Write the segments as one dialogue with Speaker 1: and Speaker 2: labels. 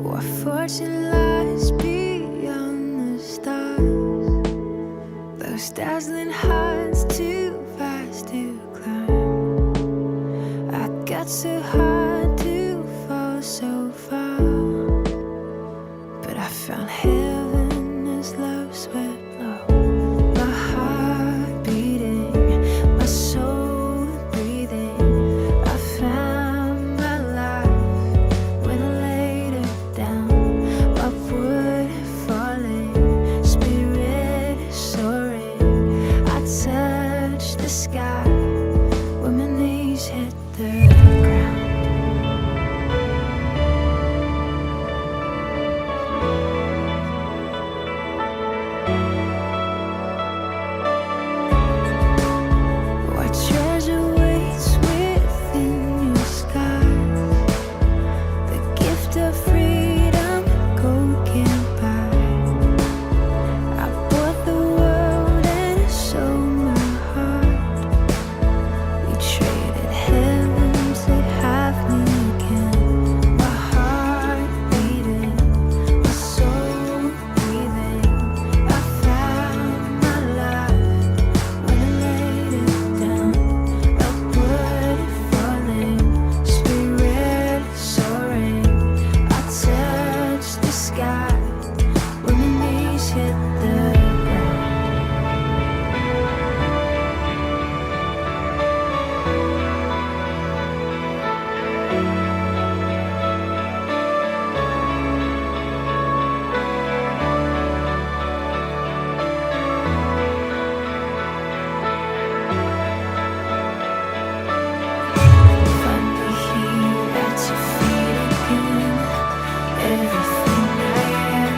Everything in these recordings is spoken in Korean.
Speaker 1: What fortune lies beyond the stars? Those dazzling heights too fast to climb. I got so hard to fall so far, but I found heaven as love swept low. My heart beating, my soul breathing. I found my life when I laid it down. Upward falling, spirit soaring. I touched the sky when my knees hit the ground. What treasure waits within your skies? The gift of freedom gold can't buy. I bought the world and sold my heart. We traded heaven to have me again. My heart beating, my soul breathing. I found my life when I laid it down. Upward falling, spirit soaring. I touched the sky when my knees hit the ground. Finally here at your feet again. Everything I am,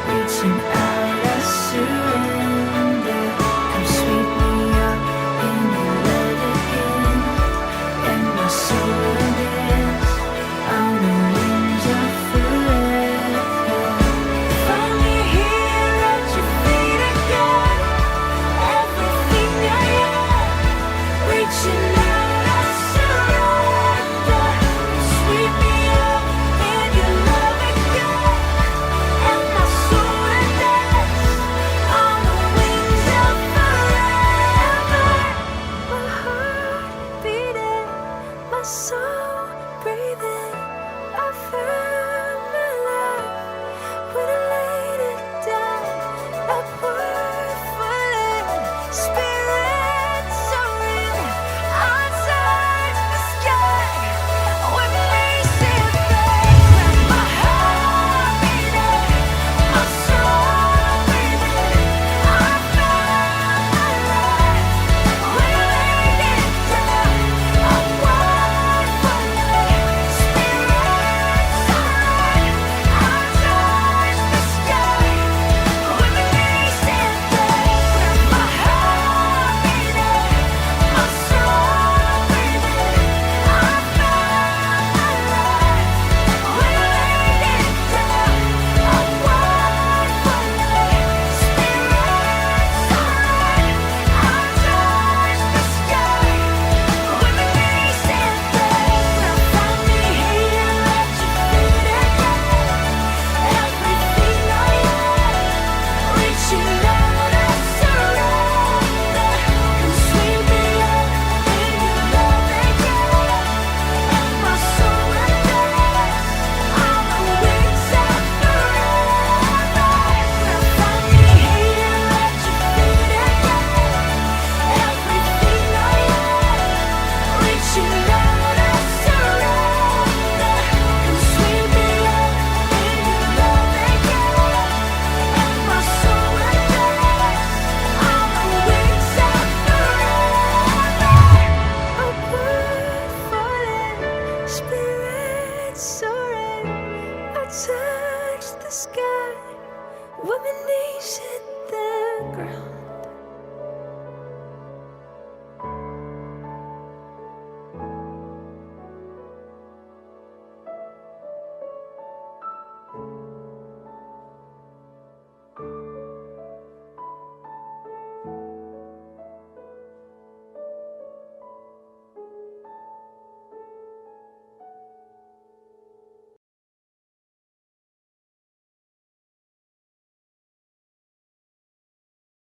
Speaker 1: reaching out, I surrender. Come sweep me up in your love again, and my soul will dance on the wings of forever. Finally here at your feet again. Everything I am, reaching out, I surrender. Sweep me up in your love again, and my soul will dance on the wings of forever. My heart beating, my soul breathing. I found my life when I laid it down. Upward falling, spirit soaring. I touched the sky when my knees hit the ground. My heart beating, my soul breathing. I found my life when I laid it down. Upward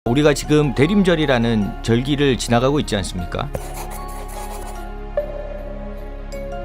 Speaker 2: 우리가 지금 대림절이라는 절기를 지나가고 있지 않습니까?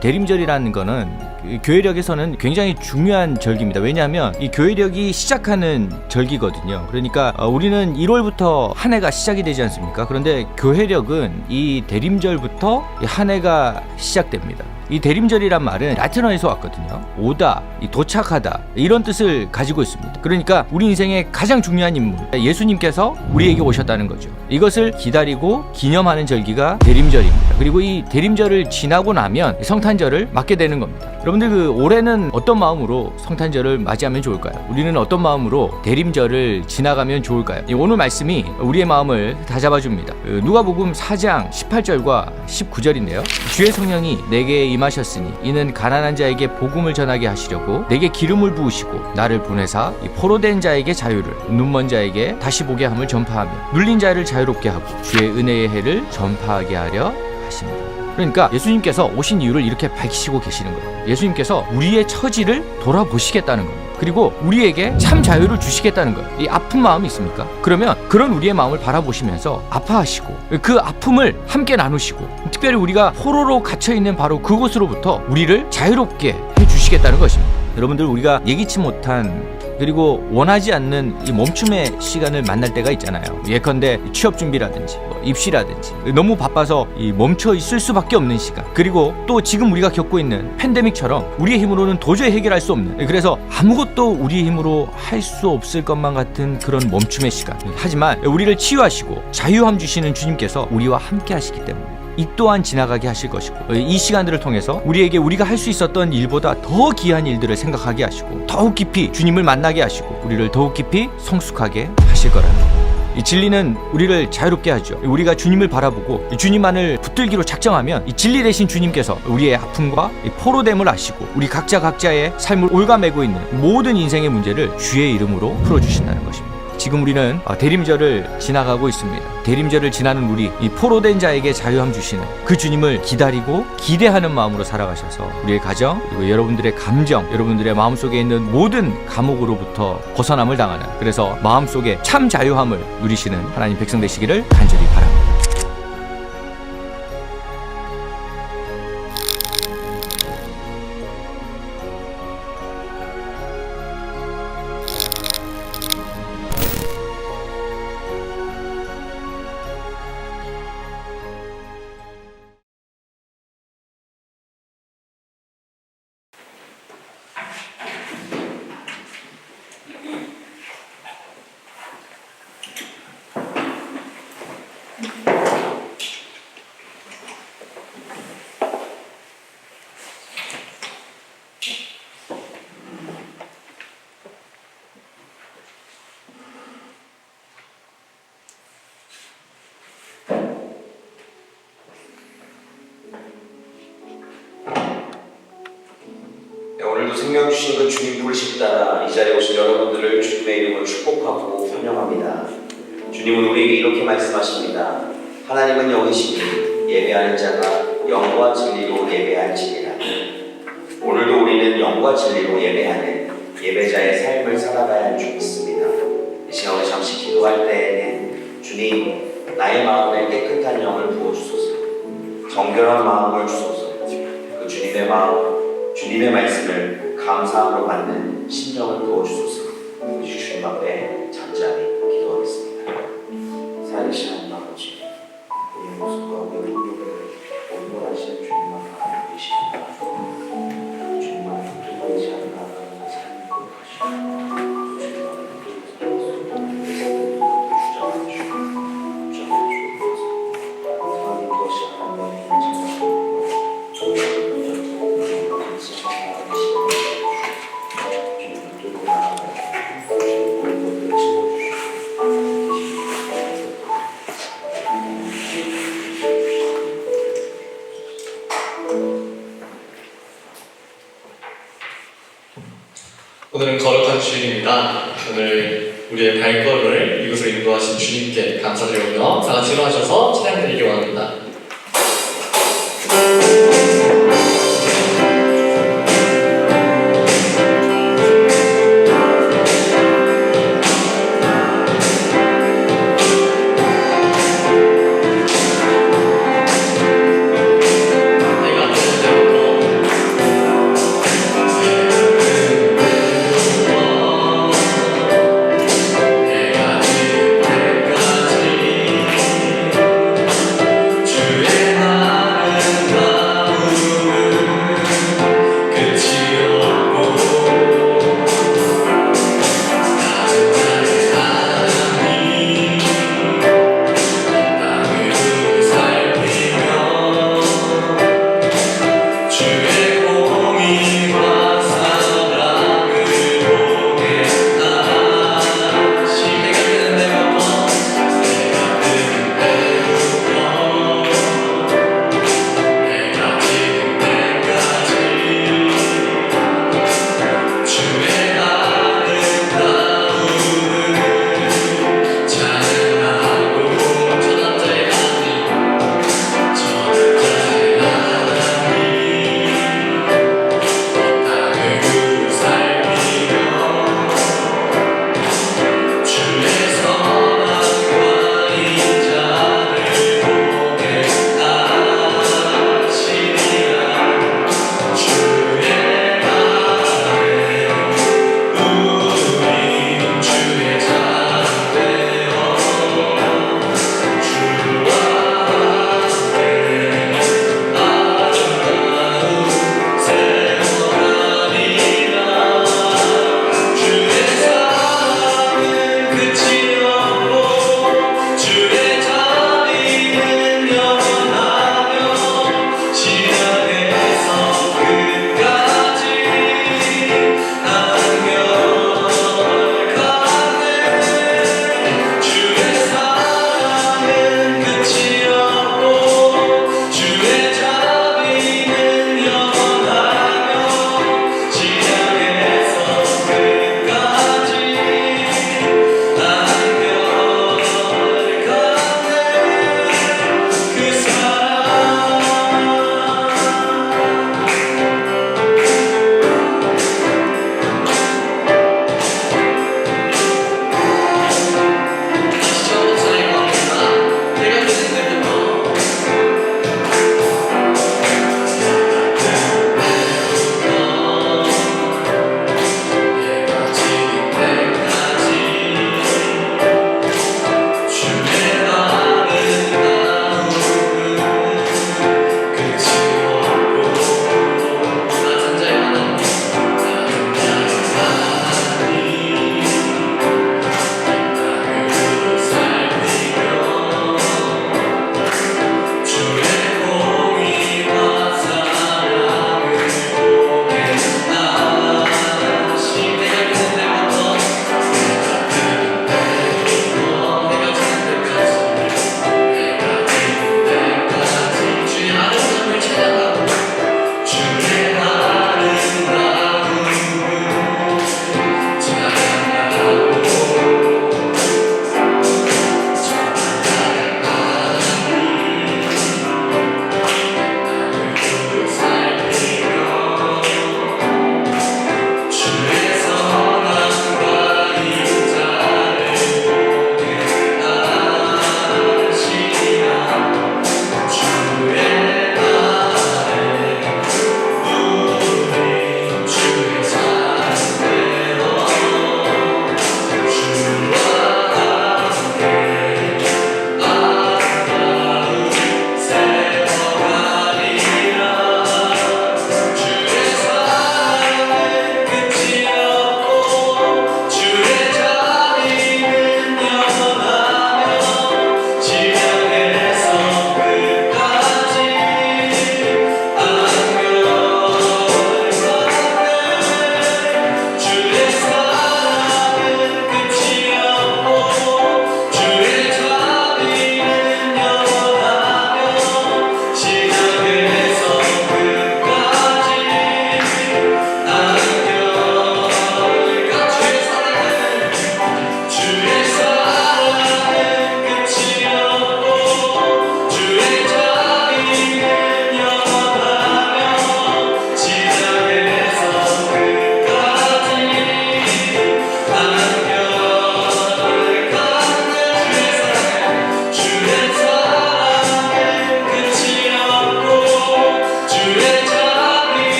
Speaker 2: 대림절이라는 거는 교회력에서는 굉장히 중요한 절기입니다. 왜냐하면 이 교회력이 시작하는 절기거든요. 그러니까 우리는 1월부터 한 해가 시작이 되지 않습니까? 그런데 교회력은 이 대림절부터 한 해가 시작됩니다. 이 대림절이란 말은 라틴어에서 왔거든요. 오다, 도착하다 이런 뜻을 가지고 있습니다. 그러니까 우리 인생의 가장 중요한 인물 예수님께서 우리에게 오셨다는 거죠. 이것을 기다리고 기념하는 절기가 대림절입니다. 그리고 이 대림절을 지나고 나면 성탄절을 맞게 되는 겁니다. 여러분들 올해는 어떤 마음으로 성탄절을 맞이하면 좋을까요? 우리는 어떤 마음으로 대림절을 지나가면 좋을까요? 오늘 말씀이 우리의 마음을 다 잡아줍니다. 누가복음 4장 18절과 19절인데요. 주의 성령이 내게 임하셨으니 이는 가난한 자에게 복음을 전하게 하시려고 내게 기름을 부으시고 나를 보내사 이 포로된 자에게 자유를 눈먼 자에게 다시 보게 함을 전파하며 눌린 자를 자유롭게 하고 주의 은혜의 해를 전파하게 하려 하십니다. 그러니까 예수님께서 오신 이유를 이렇게 밝히시고 계시는 거예요. 예수님께서 우리의 처지를 돌아보시겠다는 겁니다. 그리고 우리에게 참 자유를 주시겠다는 거예요. 이 아픈 마음이 있습니까? 그러면 그런 우리의 마음을 바라보시면서 아파하시고 그 아픔을 함께 나누시고 특별히 우리가 포로로 갇혀있는 바로 그곳으로부터 우리를 자유롭게 해주시겠다는 것입니다. 여러분들 우리가 예기치 못한 그리고 원하지 않는 이 멈춤의 시간을 만날 때가 있잖아요. 예컨대 취업 준비라든지 입시라든지 너무 바빠서 멈춰 있을 수밖에 없는 시간, 그리고 또 지금 우리가 겪고 있는 팬데믹처럼 우리의 힘으로는 도저히 해결할 수 없는, 그래서 아무것도 우리의 힘으로 할 수 없을 것만 같은 그런 멈춤의 시간. 하지만 우리를 치유하시고 자유함 주시는 주님께서 우리와 함께 하시기 때문에 이 또한 지나가게 하실 것이고 이 시간들을 통해서 우리에게 우리가 할 수 있었던 일보다 더 귀한 일들을 생각하게 하시고 더욱 깊이 주님을 만나게 하시고 우리를 더욱 깊이 성숙하게 하실 거라는 거예요. 이 진리는 우리를 자유롭게 하죠. 우리가 주님을 바라보고 주님만을 붙들기로 작정하면 이 진리 되신 주님께서 우리의 아픔과 포로됨을 아시고 우리 각자의 삶을 올가매고 있는 모든 인생의 문제를 주의 이름으로 풀어주신다는 것입니다. 지금 우리는 대림절을 지나가고 있습니다. 대림절을 지나는 우리, 이 포로된 자에게 자유함 주시는 그 주님을 기다리고 기대하는 마음으로 살아가셔서 우리의 가정, 그리고 여러분들의 감정, 여러분들의 마음속에 있는 모든 감옥으로부터 벗어남을 당하는, 그래서 마음속에 참 자유함을 누리시는 하나님 백성 되시기를 간절히 바랍니다.
Speaker 3: 오늘도 생명 주신 그 주님 부르심 따라 이 자리에 오신 여러분들을 주님의 이름으로 축복하고 환영합니다. 주님은 우리에게 이렇게 말씀하십니다. 하나님은 영이시니 예배하는 자가 영과 진리로 예배할지니라. 오늘도 우리는 영과 진리로 예배하는 예배자의 삶을 살아가야 할 줄 믿습니다. 이 시간 우리 잠시 기도할 때에는 주님, 나의 마음에 깨끗한 영을 부어주소서, 정결한 마음을 주소서, 그 주님의 마음, 주님의 말씀을 감사함으로 받는 심령을 부어주소서. 우리 주님 앞에 잠잠히 기도하겠습니다. 살아계신 하나님 아버지, 우리의 모습과 우리의 행동을 온전하신 주님 앞에 계십니다. 주님 앞에 붙들리지 않는 나아가는 삶을 고백하시고 주님 앞에 주장하시고 하나님 것이 하나님의 찬양을
Speaker 4: 오늘은 거룩한 주일입니다. 오늘 우리의 발걸음을 이곳으로 인도하신 주님께 감사드리며 다 같이 일어나셔서 찬양드리기 원합니다.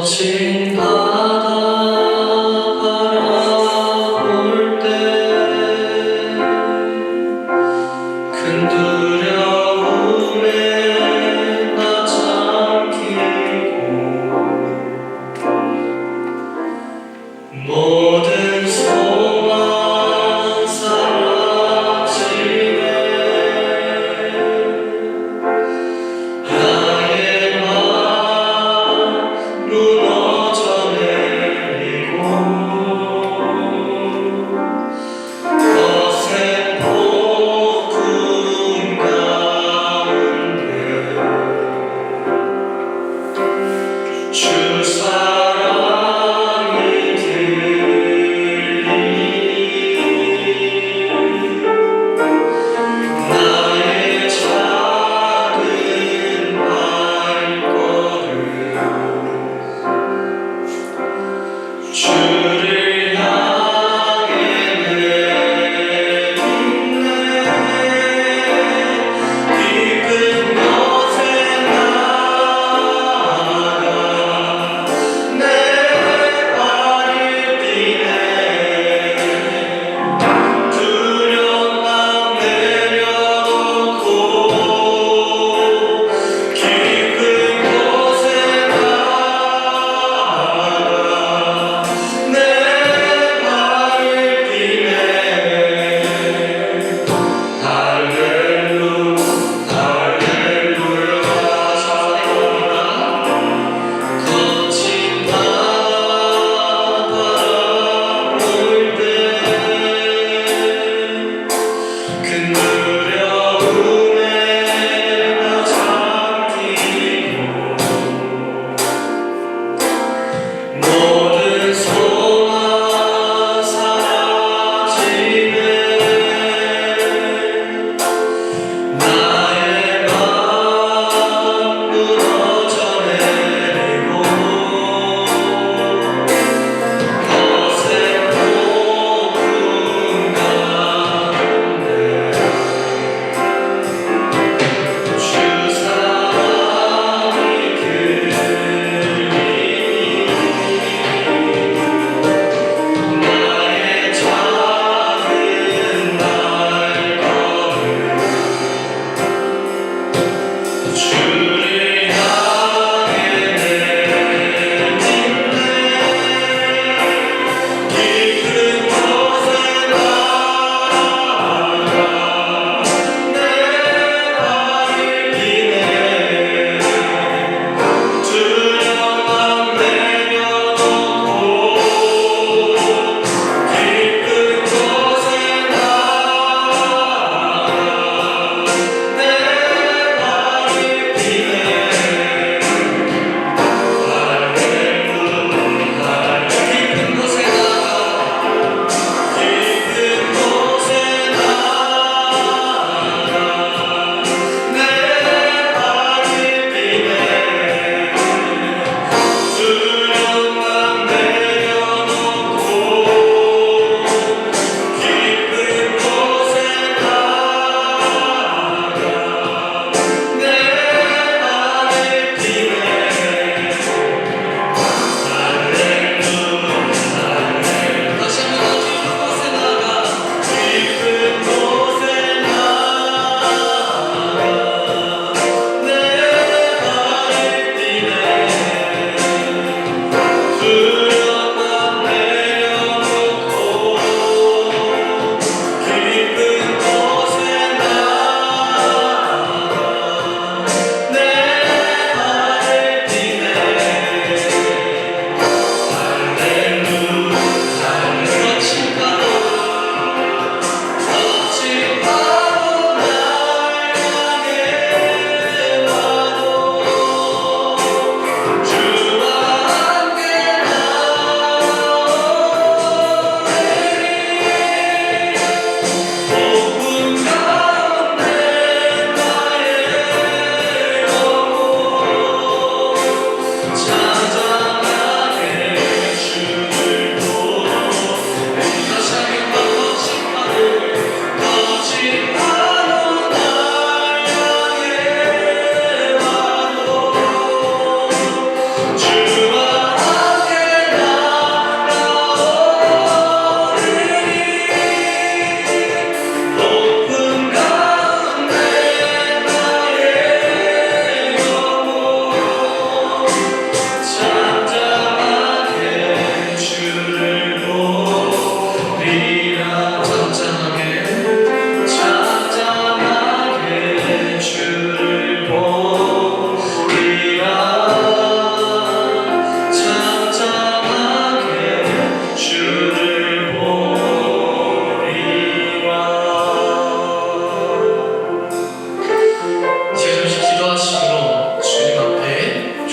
Speaker 4: 거친 바다 바라볼 때 큰 두려움에 나 잠기고 모든 소망 사라지네 나의 맘 무너져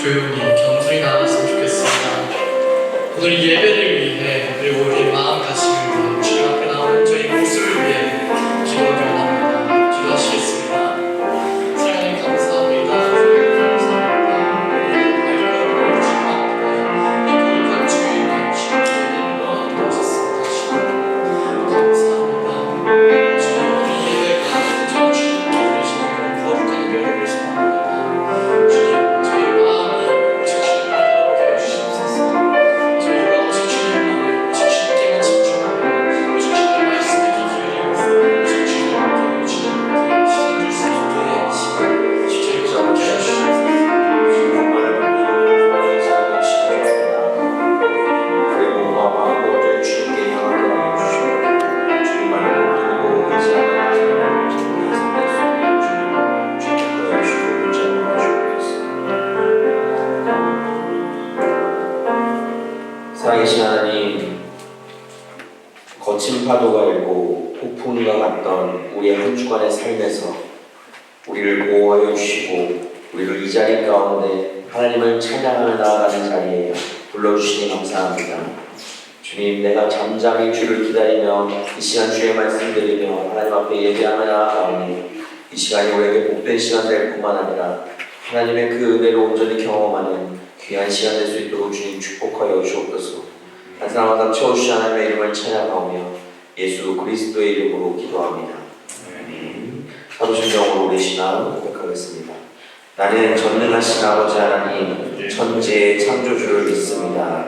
Speaker 4: 조용히 겸손히 나갔으면 좋겠습니다. 오늘 이 예배를 위해 그리고 우리의 마음가짐을 위해 주님 앞에 나오는 저희 모습을 위해 기도하기 원합니다. 기도하시겠습니다. 사랑하님 감사합니다. 감사합니다. 발걸음을 주님 앞에 이 거룩한 주의 당신께 인도하셨습니다. 감사합니다. 주님 우리 예배가 저 주님께 드리시는 거룩한 예배를 소망합니다. 주님 저희 마음이 주님을 바라보게 해주시옵소서. 저희가 오직 주님만 오직 주님께만 집중하며 오직 주님의 말씀에 귀 기울이며 오직 주님께 주님께 시선 줄 수 있게 시간 저희가 함께 해주시옵소서.
Speaker 3: 살아계신 하나님, 거친 파도가 일고 폭풍과 같던 우리의 한 주간의 삶에서 우리를 보호하여 주시고 우리를 이 자리 가운데 하나님을 찬양하며 나아가는 자리에 불러주시니 감사합니다. 주님, 내가 잠잠히 주를 기다리며 이 시간 주의 말씀 드리며 하나님 앞에 예배하며 나아가오니 이 시간이 우리에게 복된 시간 될 뿐만 아니라 하나님의 그 은혜를 온전히 경험하는 귀한 시간 될 수 있도록 주님 축복하여 주옵소서. 한 사람마다 채워주신 하나님의 이름을 찬양하오며 예수 그리스도의 이름으로 기도합니다. 아멘. 사도신경으로 우리 신앙을 고백하겠습니다. 나는 전능하신 아버지 하나님 천지의 창조주를 믿습니다.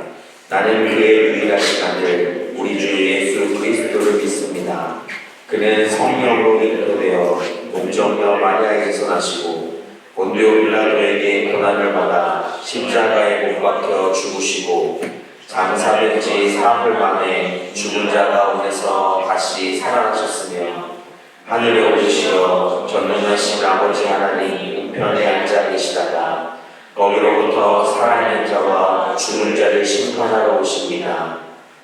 Speaker 3: 나는 그의 유일하신 아들 우리 주 예수 그리스도를 믿습니다. 그는 성령으로 인도되어 동정녀 마리아에게서 나시고 본디오 빌라도에게 고난을 받아 십자가에 못 박혀 죽으시고 장사된 지 사흘 만에 죽은 자 가운데서 다시 살아나셨으며 하늘에 오르시어 전능하신 아버지 하나님 우편에 앉아 계시다가 거기로부터 살아있는 자와 죽은 자를 심판하러 오십니다.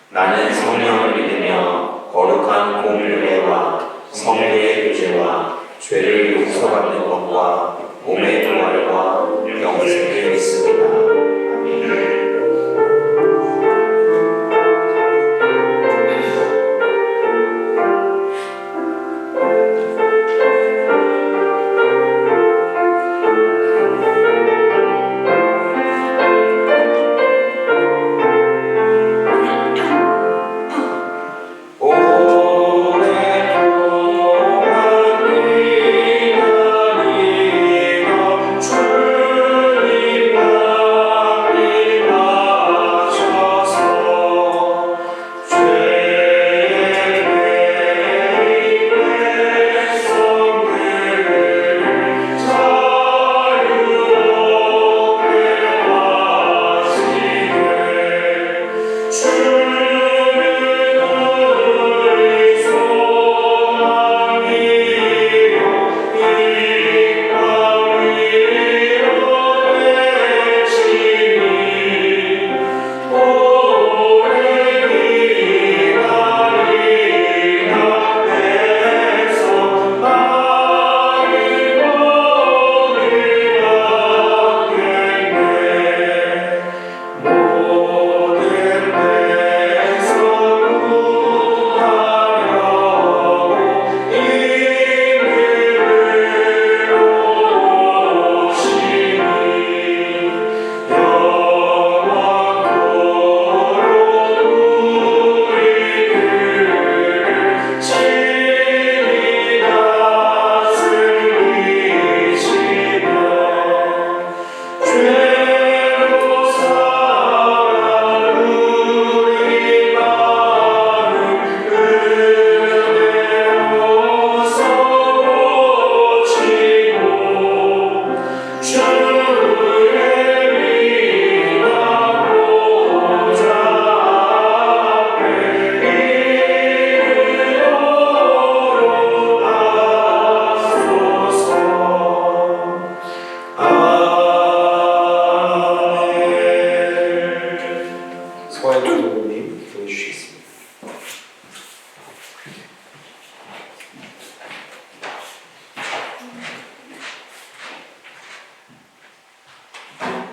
Speaker 3: 나는 성령을 믿으며 거룩한 공의회와 성도의 교제와 죄를 용서받는 것과 몸의 부활과 영생을 믿습니다. 아멘.
Speaker 5: 주님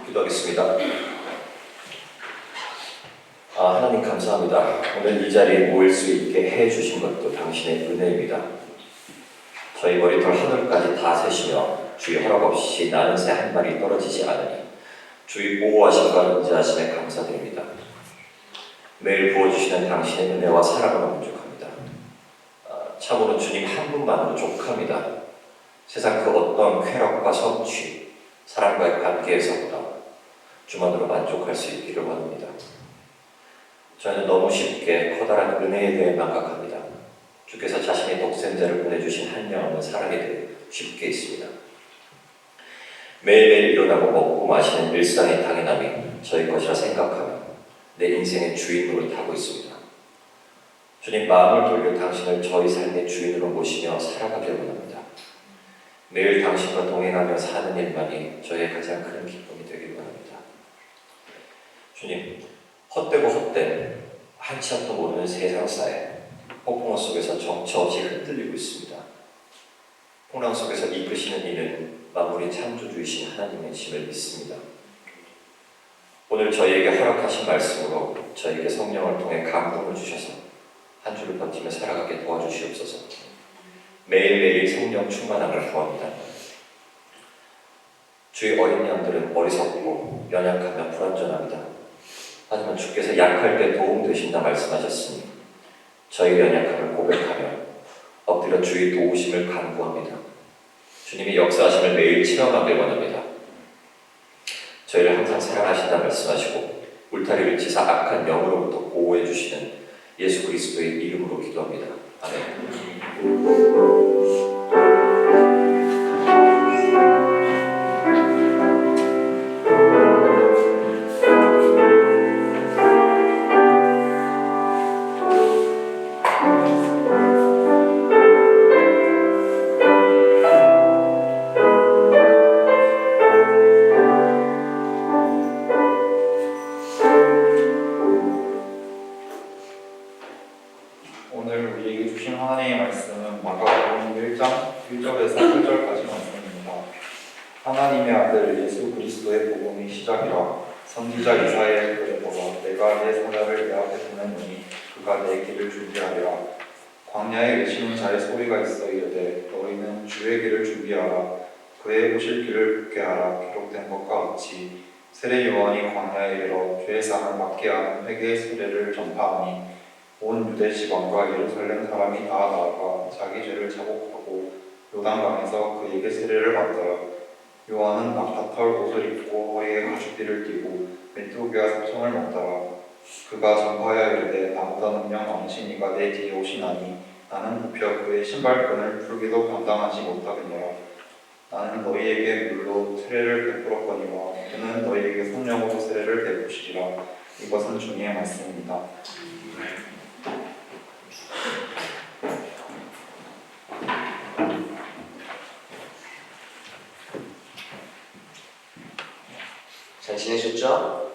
Speaker 5: 기도하겠습니다. 하나님 감사합니다. 오늘 이 자리에 모일 수 있게 해주신 것도 당신의 은혜입니다. 저희 머리털 하늘까지 다 세시며 주의 허락 없이 나는 새 한 마리 떨어지지 않으니 주의 보호하심과 인자하심에 감사드립니다. 매일 부어주시는 당신의 은혜와 사랑으로 만족합니다. 참으로 주님 한 분만으로 족합니다. 세상 그 어떤 쾌락과 성취, 사람과의 관계에서보다 주만으로 만족할 수 있기를 원합니다. 저는 너무 쉽게 커다란 은혜에 대해 망각합니다. 주께서 자신의 독생자를 보내주신 한 영혼의 사랑에 대해 쉽게 있습니다. 매일매일 일어나고 먹고 마시는 일상의 당연함이 저희 것이라 생각하며 내 인생의 주인으로 타고 있습니다. 주님, 마음을 돌려 당신을 저희 삶의 주인으로 모시며 살아가길 원합니다. 매일 당신과 동행하며 사는 일만이 저의 가장 큰 기쁨이 되길 원합니다. 주님, 헛되고 헛된 한치 앞도 모르는 세상사에 폭풍우 속에서 정처 없이 흔들리고 있습니다. 풍랑 속에서 이끄시는 이는 만물의 창조주이신 하나님의 힘을 믿습니다. 오늘 저희에게 허락하신 말씀으로 저희에게 성령을 통해 감동을 주셔서 한 주를 버티며 살아가게 도와주시옵소서. 매일매일 성령 충만함을 구합니다. 주의 어린 양들은 어리석고 연약하며 불완전합니다. 하지만 주께서 약할 때 도움 되신다 말씀하셨으니 저희 연약함을 고백하며 엎드려 주의 도우심을 간구합니다. 주님의 역사하심을 매일 체험하길 원합니다. 저희를 항상 사랑하신다 말씀하시고 울타리를 치사 악한 영으로부터 보호해 주시는 예수 그리스도의 이름으로 기도합니다. 아멘.
Speaker 6: 오늘 우리에게 주신 하나님의 말씀은 마가복음 1장 1절에서 8절까지 말씀입니다. 하나님의 아들 예수 그리스도의 복음이 시작이라. 선지자 이사야의 글에 보라. 내가 내 사자를 내 앞에 두느니 그가 내 길을 준비하리라. 광야에 외치는 자의 소리가 있어 이르되 너희는 주의 길을 준비하라. 그의 오실 길을 굳게 하라. 기록된 것과 같이 세례 요한이 광야에 이르러 죄 사함을 받게 하는 회개의 세례를 전파하니 온 유대 지방과 예루살렘 사람이 다 나아가 자기 죄를 자복하고 요단강에서 그에게 세례를 받더라. 요한은 낙타털 옷을 입고 허리에 가죽띠를 띠고 메뚜기와 sab송을 먹더라. 그가 전파하여 이르되 나보다 능력 많으신 이가 내 뒤에 오시나니 나는 굽혀 그의 신발끈을 풀기도 감당하지 못하겠노라. 나는 너희에게 물로 세례를 베풀었거니와 그는 너희에게 성령으로 세례를 베푸시리라. 이것은 주님의 말씀입니다.
Speaker 3: 잘 지내셨죠?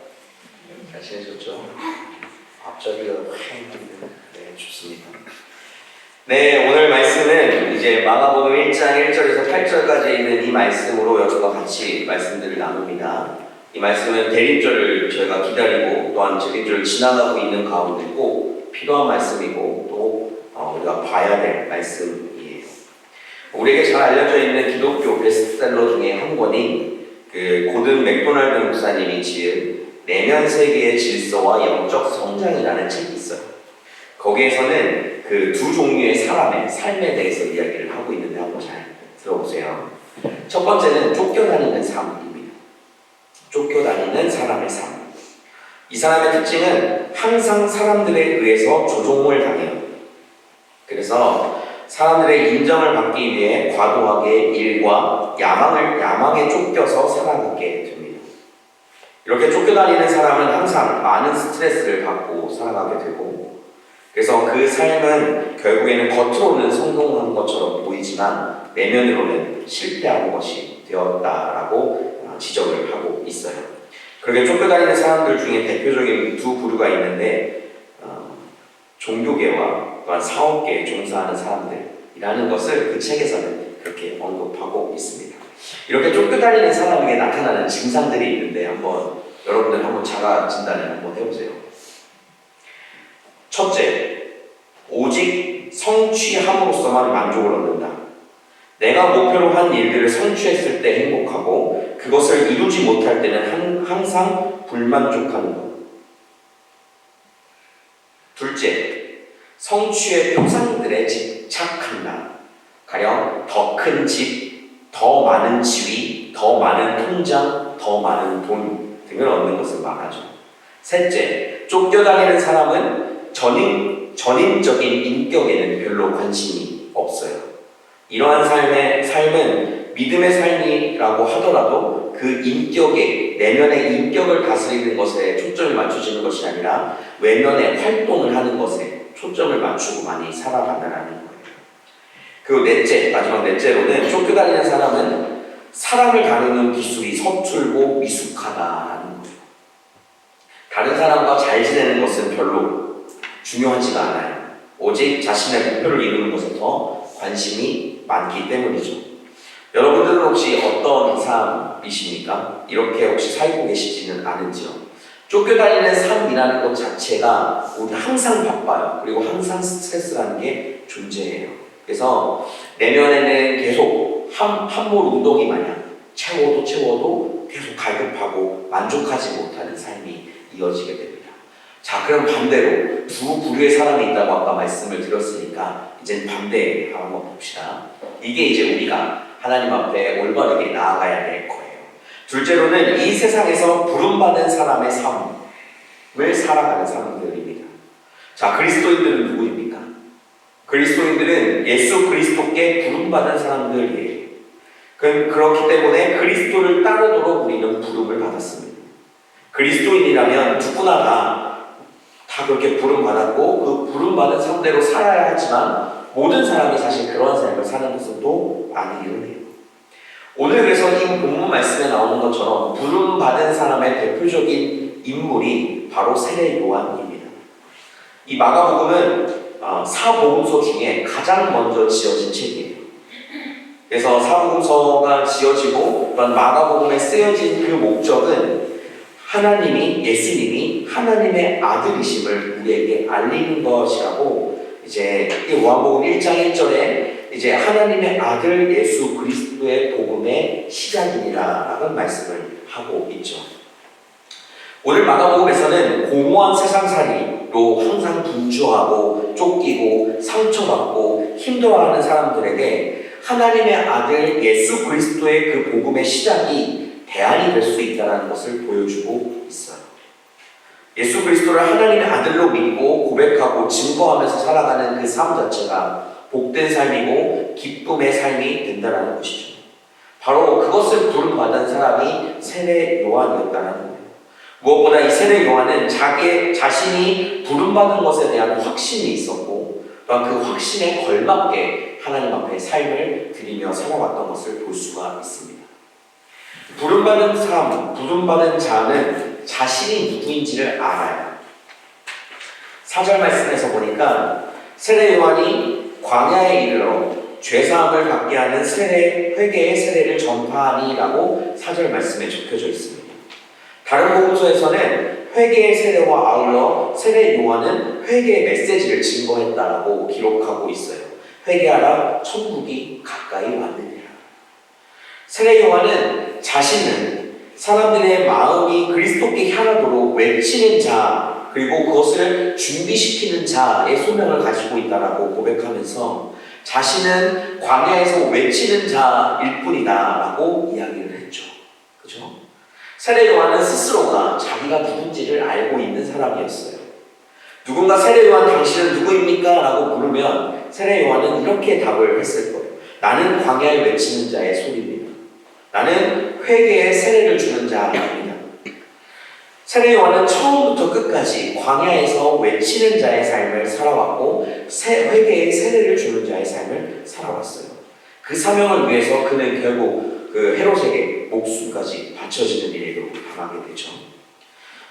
Speaker 3: 잘 지내셨죠? 앞자기가 네, 좋습니다. 네, 오늘 말씀은 이제 마가복음 1장 1절에서 8절까지 있는 이 말씀으로 여러분과 같이 말씀들을 나눕니다. 이 말씀은 대림절을 저희가 기다리고 또한 대림절을 지나가고 있는 가운데 꼭 필요한 말씀이고 또 우리가 봐야 될 말씀이에요. 우리에게 잘 알려져 있는 기독교 베스트셀러 중에 한 권인 그 고든 맥도날드 목사님이 지은 내면 세계의 질서와 영적 성장이라는 책이 있어요. 거기에서는 그 두 종류의 사람의 삶에 대해서 이야기를 하고 있는데 한번 잘 들어보세요. 첫 번째는 쫓겨다니는 삶입니다. 쫓겨다니는 사람의 삶. 이 사람의 특징은 항상 사람들에 의해서 조종을 당해요. 그래서 사람들의 인정을 받기 위해 과도하게 일과 야망에 쫓겨서 살아가게 됩니다. 이렇게 쫓겨다니는 사람은 항상 많은 스트레스를 받고 살아가게 되고, 그래서 그 삶은 결국에는 겉으로는 성공한 것처럼 보이지만 내면으로는 실패한 것이 되었다라고 지적을 하고 있어요. 그렇게 쫓겨다니는 사람들 중에 대표적인 두 부류가 있는데 종교계와 또한 사업계에 종사하는 사람들이라는 것을 그 책에서는 그렇게 언급하고 있습니다. 이렇게 쫓겨다니는 사람에게 나타나는 증상들이 있는데 여러분들 한번 자가 진단을 한번 해보세요. 첫째, 오직 성취함으로써만 만족을 얻는다. 내가 목표로 한 일들을 성취했을 때 행복하고 그것을 이루지 못할 때는 항상 불만족하는 것. 둘째, 성취의 표상들에 집착한다. 가령 더 큰 집, 더 많은 지위, 더 많은 통장, 더 많은 돈 등을 얻는 것을 말하죠. 셋째, 쫓겨다니는 사람은 전인적인 인격에는 별로 관심이 없어요. 이러한 삶은 믿음의 삶이라고 하더라도 그 인격에, 내면의 인격을 다스리는 것에 초점을 맞추시는 것이 아니라 외면의 활동을 하는 것에 초점을 맞추고 많이 살아간다는 거예요. 그리고 마지막 넷째로는 쫓겨다니는 사람은 사람을 다루는 기술이 서툴고 미숙하다라는 거예요. 다른 사람과 잘 지내는 것은 별로 중요하지가 않아요. 오직 자신의 목표를 이루는 것에 더 관심이 많기 때문이죠. 여러분들은 혹시 어떤 삶이십니까? 이렇게 혹시 살고 계시지는 않은지요? 쫓겨다니는 삶이라는 것 자체가 우리 항상 바빠요. 그리고 항상 스트레스라는 게 존재해요. 그래서 내면에는 계속 함몰 운동이 마냥 채워도 계속 갈급하고 만족하지 못하는 삶이 이어지게 됩니다. 자, 그럼 반대로 두 부류의 사람이 있다고 아까 말씀을 드렸으니까 이제 반대 한번 봅시다. 이게 이제 우리가 하나님 앞에 올바르게 나아가야 될 거예요. 둘째로는 이 세상에서 부름받은 사람의 삶을 살아가는 사람들입니다. 자, 그리스도인들은 누구입니까? 그리스도인들은 예수 그리스도께 부름받은 사람들이에요. 그렇기 때문에 그리스도를 따르도록 우리는 부름을 받았습니다. 그리스도인이라면 누구나 다 그렇게 부름받았고 그 부름받은 상대로 살아야 하지만 모든 사람이 사실 그런 삶을 사는 것은 또 아니기는 해요. 오늘 그래서 이 본문 말씀에 나오는 것처럼 부름받은 사람의 대표적인 인물이 바로 세례 요한입니다. 이 마가복음은 사복음서 중에 가장 먼저 지어진 책이에요. 그래서 사복음서가 지어지고 마가복음에 쓰여진 그 목적은 예수님이 하나님의 아들이심을 우리에게 알리는 것이라고 이제 요한복음 1장 1절에 이제 하나님의 아들 예수 그리스도의 복음의 시작이니라라는 말씀을 하고 있죠. 오늘 마가복음에서는 공허한 세상살이로 항상 분주하고 쫓기고 상처받고 힘들어하는 사람들에게 하나님의 아들 예수 그리스도의 그 복음의 시작이 대안이 될 수 있다는 것을 보여주고 있어요. 예수 그리스도를 하나님의 아들로 믿고 고백하고 증거하면서 살아가는 그 삶 자체가 복된 삶이고 기쁨의 삶이 된다는 것이죠. 바로 그것을 부름받은 사람이 세례 요한이었다는 거예요. 무엇보다 이 세례 요한은 자신이 부름받은 것에 대한 확신이 있었고 또한 그 확신에 걸맞게 하나님 앞에 삶을 드리며 살아왔던 것을 볼 수가 있습니다. 부름받은 자는 자신이 누구인지를 알아요. 4절 말씀에서 보니까 세례 요한이 광야에 이르러 죄사함을 받게 하는 회개의 세례를 전파하니라고 4절 말씀에 적혀져 있습니다. 다른 복음서에서는 회개의 세례와 아울러 세례 요한은 회개의 메시지를 증거했다라고 기록하고 있어요. 회개하라, 천국이 가까이 왔느니라. 세례 요한은 자신은 사람들의 마음이 그리스도께 향하도록 외치는 자, 그리고 그것을 준비시키는 자의 소명을 가지고 있다라고 고백하면서 자신은 광야에서 외치는 자일 뿐이다라고 이야기를 했죠. 그죠? 세례 요한은 스스로가 자기가 누군지를 알고 있는 사람이었어요. 누군가 세례 요한 당신은 누구입니까? 라고 물으면 세례 요한은 이렇게 답을 했을 거예요. 나는 광야에 외치는 자의 소리입니다. 나는 회개의 세례를 주는 자입니다. 세례 요한은 처음부터 끝까지 광야에서 외치는 자의 삶을 살아왔고 회개의 세례를 주는 자의 삶을 살아왔어요. 그 사명을 위해서 그는 결국 그 헤롯에게 목숨까지 바쳐지는 일에도 당하게 되죠.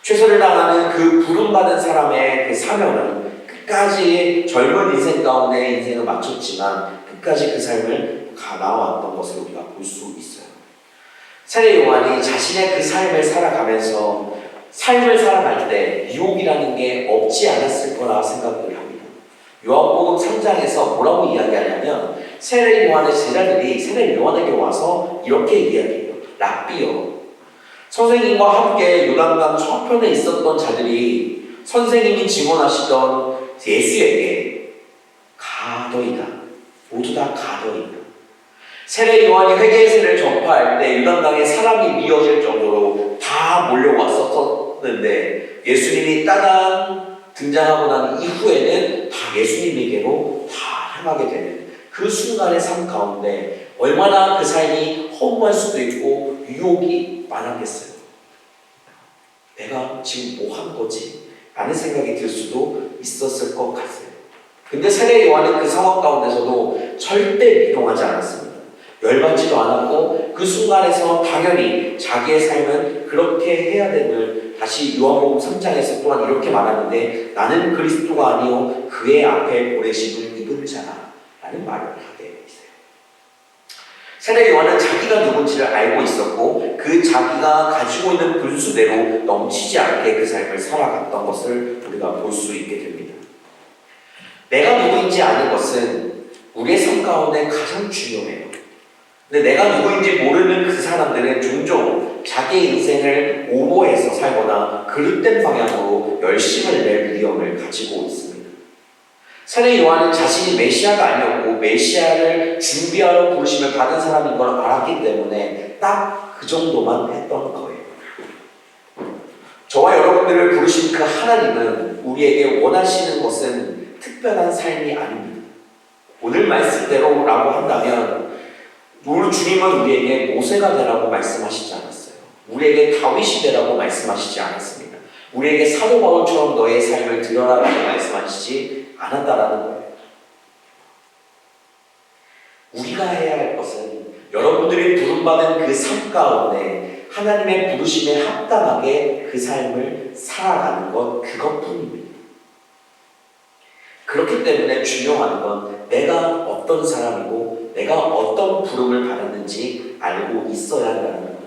Speaker 3: 최선을 다하는 그 부름받은 사람의 그 사명은 끝까지 젊은 인생 가운데 인생을 마쳤지만 끝까지 그 삶을 나아왔던 것을 우리가 볼 수 있어요. 세례 요한이 자신의 그 삶을 살아가면서 삶을 살아갈 때 유혹이라는 게 없지 않았을 거라 생각을 합니다. 요한복음 3장에서 뭐라고 이야기하냐면 세례 요한의 제자들이 세례 요한에게 와서 이렇게 이야기해요. 랍비여, 선생님과 함께 요단강 서편에 있었던 자들이 선생님이 증언하시던 예수에게 가더이다. 모두 다 가더이다. 세례 요한이 회개의 세를 전파할 때 요단강에 사람이 미어질 정도로 다 몰려왔었는데 예수님이 따당 등장하고 난 이후에는 다 예수님에게로 다 향하게 되는 그 순간의 삶 가운데 얼마나 그 삶이 허무할 수도 있고 유혹이 많았겠어요. 내가 지금 뭐 한 거지? 라는 생각이 들 수도 있었을 것 같아요. 근데 세례 요한은 그 상황 가운데서도 절대 비동하지 않았습니다. 열받지도 않았고 그 순간에서 당연히 자기의 삶은 그렇게 해야 됨을 다시 요한복음 3장에서 또한 이렇게 말하는데 나는 그리스도가 아니요 그의 앞에 보내심을 입은 자라 라는 말을 하게 있어요. 세례 요한은 자기가 누군지를 알고 있었고 그 자기가 가지고 있는 분수대로 넘치지 않게 그 삶을 살아갔던 것을 우리가 볼 수 있게 됩니다. 내가 누구인지 아는 것은 우리의 삶 가운데 가장 중요해요. 근데 내가 누구인지 모르는 그 사람들은 종종 자기의 인생을 오버해서 살거나 그릇된 방향으로 열심을 낼 위험을 가지고 있습니다. 세례 요한은 자신이 메시아가 아니었고 메시아를 준비하러 부르심을 받은 사람인 걸 알았기 때문에 딱 그 정도만 했던 거예요. 저와 여러분들을 부르신 그 하나님은 우리에게 원하시는 것은 특별한 삶이 아닙니다. 오늘 말씀대로라고 한다면 우리 주님은 우리에게 모세가 되라고 말씀하시지 않았어요. 우리에게 다윗이 되라고 말씀하시지 않았습니다. 우리에게 사도 바울처럼 너의 삶을 드러나라고 말씀하시지 않았다라는 거예요. 우리가 해야 할 것은 여러분들이 부름받은 그 삶 가운데 하나님의 부르심에 합당하게 그 삶을 살아가는 것 그것뿐입니다. 그렇기 때문에 중요한 건 내가 어떤 사람이고 내가 어떤 부름을 받았는지 알고 있어야 한다는 거예요.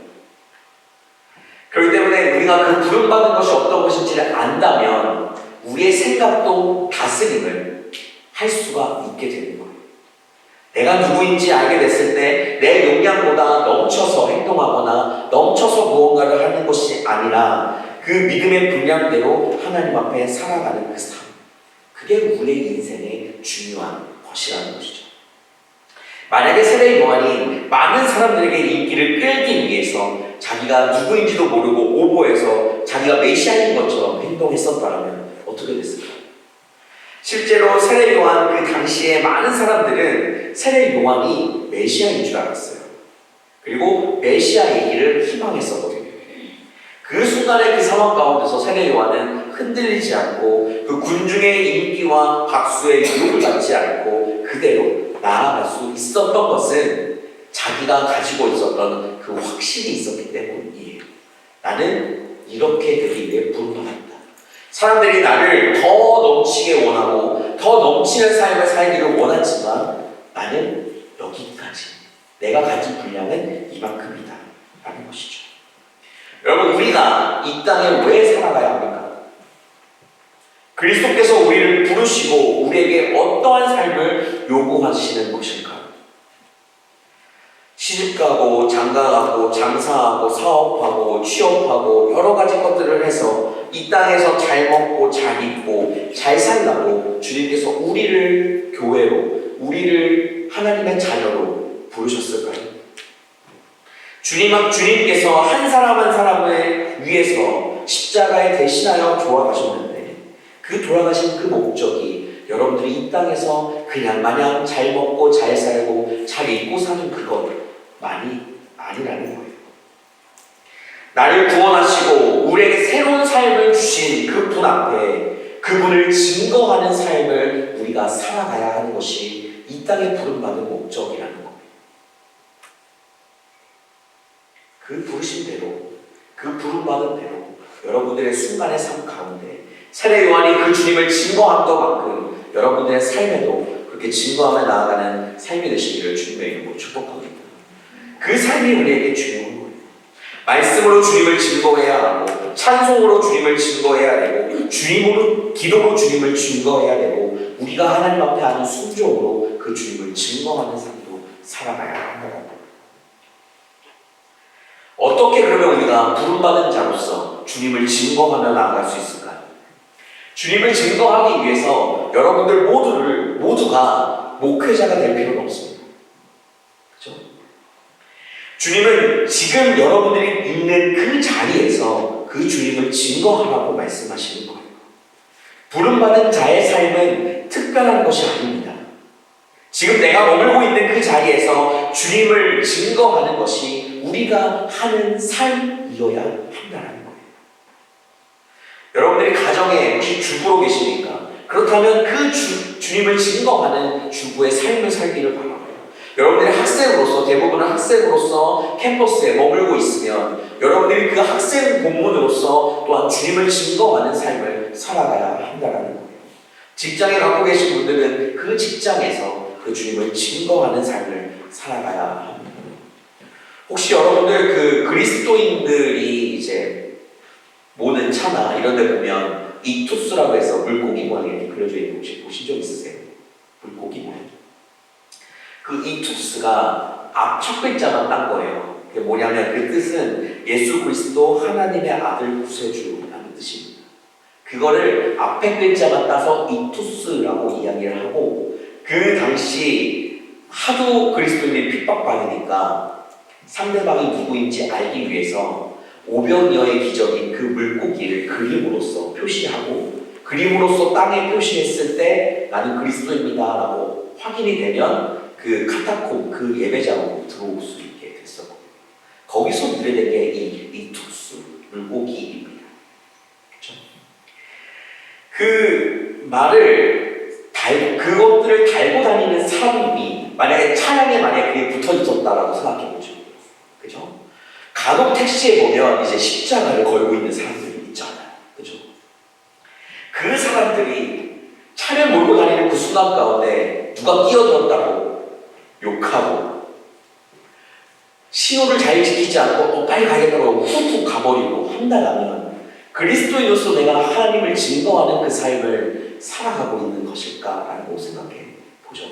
Speaker 3: 그렇기 때문에 우리가 그 부름받은 것이 어떤 것인지를 안다면 우리의 생각도 다스림을 할 수가 있게 되는 거예요. 내가 누구인지 알게 됐을 때 내 역량보다 넘쳐서 행동하거나 넘쳐서 무언가를 하는 것이 아니라 그 믿음의 분량대로 하나님 앞에 살아가는 그 삶. 그게 우리의 인생의 중요한 것이라는 것이죠. 만약에 세례 요한이 많은 사람들에게 인기를 끌기 위해서 자기가 누구인지도 모르고 오버해서 자기가 메시아인 것처럼 행동했었다면 어떻게 됐을까요? 실제로 세례 요한 그 당시에 많은 사람들은 세례 요한이 메시아인 줄 알았어요. 그리고 메시아이기를 희망했었거든요. 그 순간의 그 상황 가운데서 세례 요한은 흔들리지 않고 그 군중의 인기와 박수에 유혹을 받지 않고 그대로 나아갈 수 있었던 것은 자기가 가지고 있었던 그 확신이 있었기 때문이에요. 나는 이렇게 되기 위해 부름받았다. 사람들이 나를 더 넘치게 원하고 더 넘치는 삶을 살기를 원하지만 나는 여기까지. 내가 가진 분량은 이만큼이다. 라는 것이죠. 여러분, 우리가 이 땅에 왜 살아가야 합니까? 그리스도께서 우리를 부르시고 우리에게 어떠한 삶을 요구하시는 것일까요? 시집가고 장가가고 장사하고 사업하고 취업하고 여러 가지 것들을 해서 이 땅에서 잘 먹고 잘 입고 잘 살라고 주님께서 우리를 교회로 우리를 하나님의 자녀로 부르셨을까요? 주님께서 한 사람 한 사람을 위해서 십자가에 대신하여 돌아가셨는데 그 돌아가신 그 목적이 여러분들이 이 땅에서 그냥 마냥 잘 먹고 잘 살고 잘 입고 사는 그것만이 아니라는 거예요. 나를 구원하시고 우리에게 새로운 삶을 주신 그분 앞에 그분을 증거하는 삶을 우리가 살아가야 하는 것이 이 땅에 부름받은 목적이라는 거예요. 그 부르심대로, 그 부름받은 대로 여러분들의 순간의 삶 가운데 세례 요한이 그 주님을 증거한 것만큼 여러분들의 삶에도 그렇게 증거하며 나아가는 삶이 되시기를 주님의 이름으로 축복합니다. 그 삶이 우리에게 중요한 거예요. 말씀으로 주님을 증거해야 하고 찬송으로 주님을 증거해야 되고 주님으로 기도로 주님을 증거해야 되고 우리가 하나님 앞에 하는 순종으로 그 주님을 증거하는 삶도 살아가야 한다는 것. 어떻게 그러면 우리가 부름받은 자로서 주님을 증거하며 나아갈 수 있을까요? 주님을 증거하기 위해서 여러분들 모두가 목회자가 될 필요는 없습니다. 그렇죠? 주님은 지금 여러분들이 있는 그 자리에서 그 주님을 증거하라고 말씀하시는 거예요. 부름받은 자의 삶은 특별한 것이 아닙니다. 지금 내가 머물고 있는 그 자리에서 주님을 증거하는 것이 우리가 하는 삶이어야 한다는 거예요. 여러분들이 가정에 혹시 주부로 계십니까? 그렇다면 그 주님을 증거하는 주부의 삶을 살기를 바랍니다. 여러분들이 학생으로서, 대부분은 학생으로서 캠퍼스에 머물고 있으면 여러분들이 그 학생 본문으로서 또한 주님을 증거하는 삶을 살아가야 한다는 거예요. 직장에 갖고 계신 분들은 그 직장에서 그 주님을 증거하는 삶을 살아가야 합니다. 혹시 여러분들 그 그리스도인들이 이제 모는 차나 이런 데 보면 이투스라고 해서 물고기 모양이 이렇게 그려져 있는 거 혹시 보신 적 있으세요? 물고기 모양. 그 이투스가 앞 첫 글자만 딴 거예요. 그게 뭐냐면 그 뜻은 예수 그리스도 하나님의 아들 구세주라는 뜻입니다. 그거를 앞에 글자만 따서 이투스라고 이야기를 하고 그 당시 하도 그리스도인들이 핍박받으니까 상대방이 누구인지 알기 위해서 오병이어의 기적인 그 물고기를 그림으로써 표시하고 그림으로써 땅에 표시했을 때 나는 그리스도입니다 라고 확인이 되면 그 카타콤, 그 예배장으로 들어올 수 있게 됐었거든요. 거기서 유래된 게 이 이투스, 물고기입니다. 그렇죠? 그 말을 그것들을 달고 다니는 사람이 만약에 차량에 만약에 그게 붙어 있었다라고 생각해 보죠. 그죠? 간혹 택시에 보면 이제 십자가를 걸고 있는 사람들이 있잖아요. 그죠? 그 사람들이 차를 몰고 다니는 그 순간 가운데 누가 끼어들었다고 욕하고 신호를 잘 지키지 않고 빨리 가겠다고 훅훅 가버리고 한다면 그리스도인으로서 내가 하나님을 증거하는 그 삶을 살아가고 있는 것일까라고 생각해 보죠.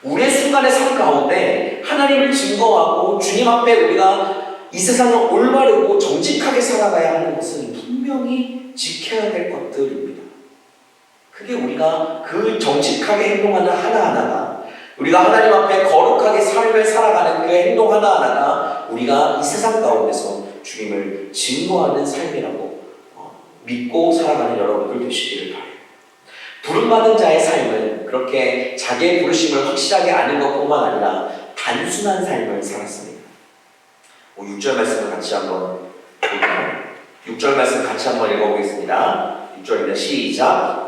Speaker 3: 우리의 순간의 삶 가운데 하나님을 증거하고 주님 앞에 우리가 이 세상을 올바르고 정직하게 살아가야 하는 것은 분명히 지켜야 될 것들입니다. 그게 우리가 그 정직하게 행동하는 하나하나가 우리가 하나님 앞에 거룩하게 삶을 살아가는 그 행동 하나하나가 우리가 이 세상 가운데서 주님을 증거하는 삶이라고 믿고 살아가는 여러분들 되시기를 바랍니다. 부름받은 자의 삶은 그렇게 자기의 부르심을 확실하게 아는 것뿐만 아니라 단순한 삶을 살았습니다. 6절 말씀을 같이 한번 볼까요? 6절 말씀 같이 한번 읽어보겠습니다. 6절입니다. 시작.